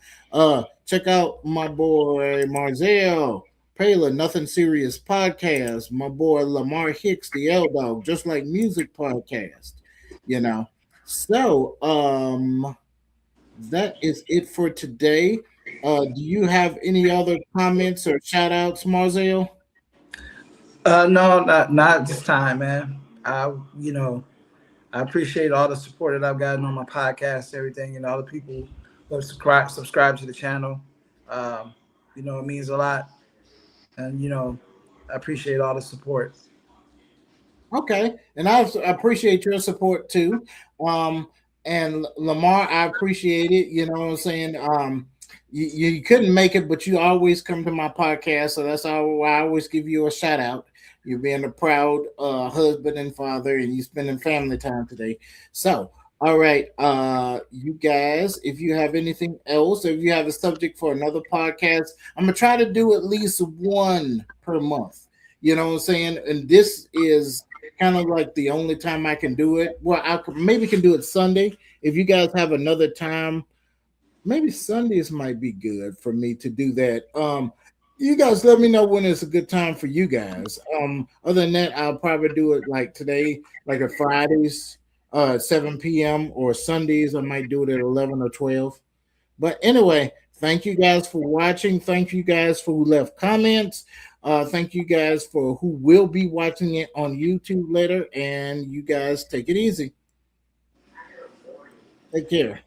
Check out my boy Marzell, Payla, Nothing Serious Podcast, my boy Lamar Hicks, the L Dog, Just Like Music Podcast, you know. So, that is it for today. Do you have any other comments or shout outs, Marzell? No, not this time, man. I appreciate all the support that I've gotten on my podcast, everything, and all the people who have subscribed to the channel. It means a lot, and I appreciate all the support. Okay, and I appreciate your support too. Um, and Lamar, I appreciate it. You know what I'm saying? You couldn't make it, but you always come to my podcast, so that's why I always give you a shout out. You're being a proud husband and father, and you spending family time today. So, all right, you guys, if you have anything else, if you have a subject for another podcast, I'm gonna try to do at least one per month. You know what I'm saying? And this is kind of like the only time I can do it. Well, maybe can do it Sunday. If you guys have another time, maybe Sundays might be good for me to do that. You guys let me know when it's a good time for you guys. Other than that, I'll probably do it like today, like at Fridays, 7 p.m. or Sundays. I might do it at 11 or 12. But anyway, thank you guys for watching. Thank you guys for who left comments. Thank you guys for who will be watching it on YouTube later. And you guys take it easy. Take care.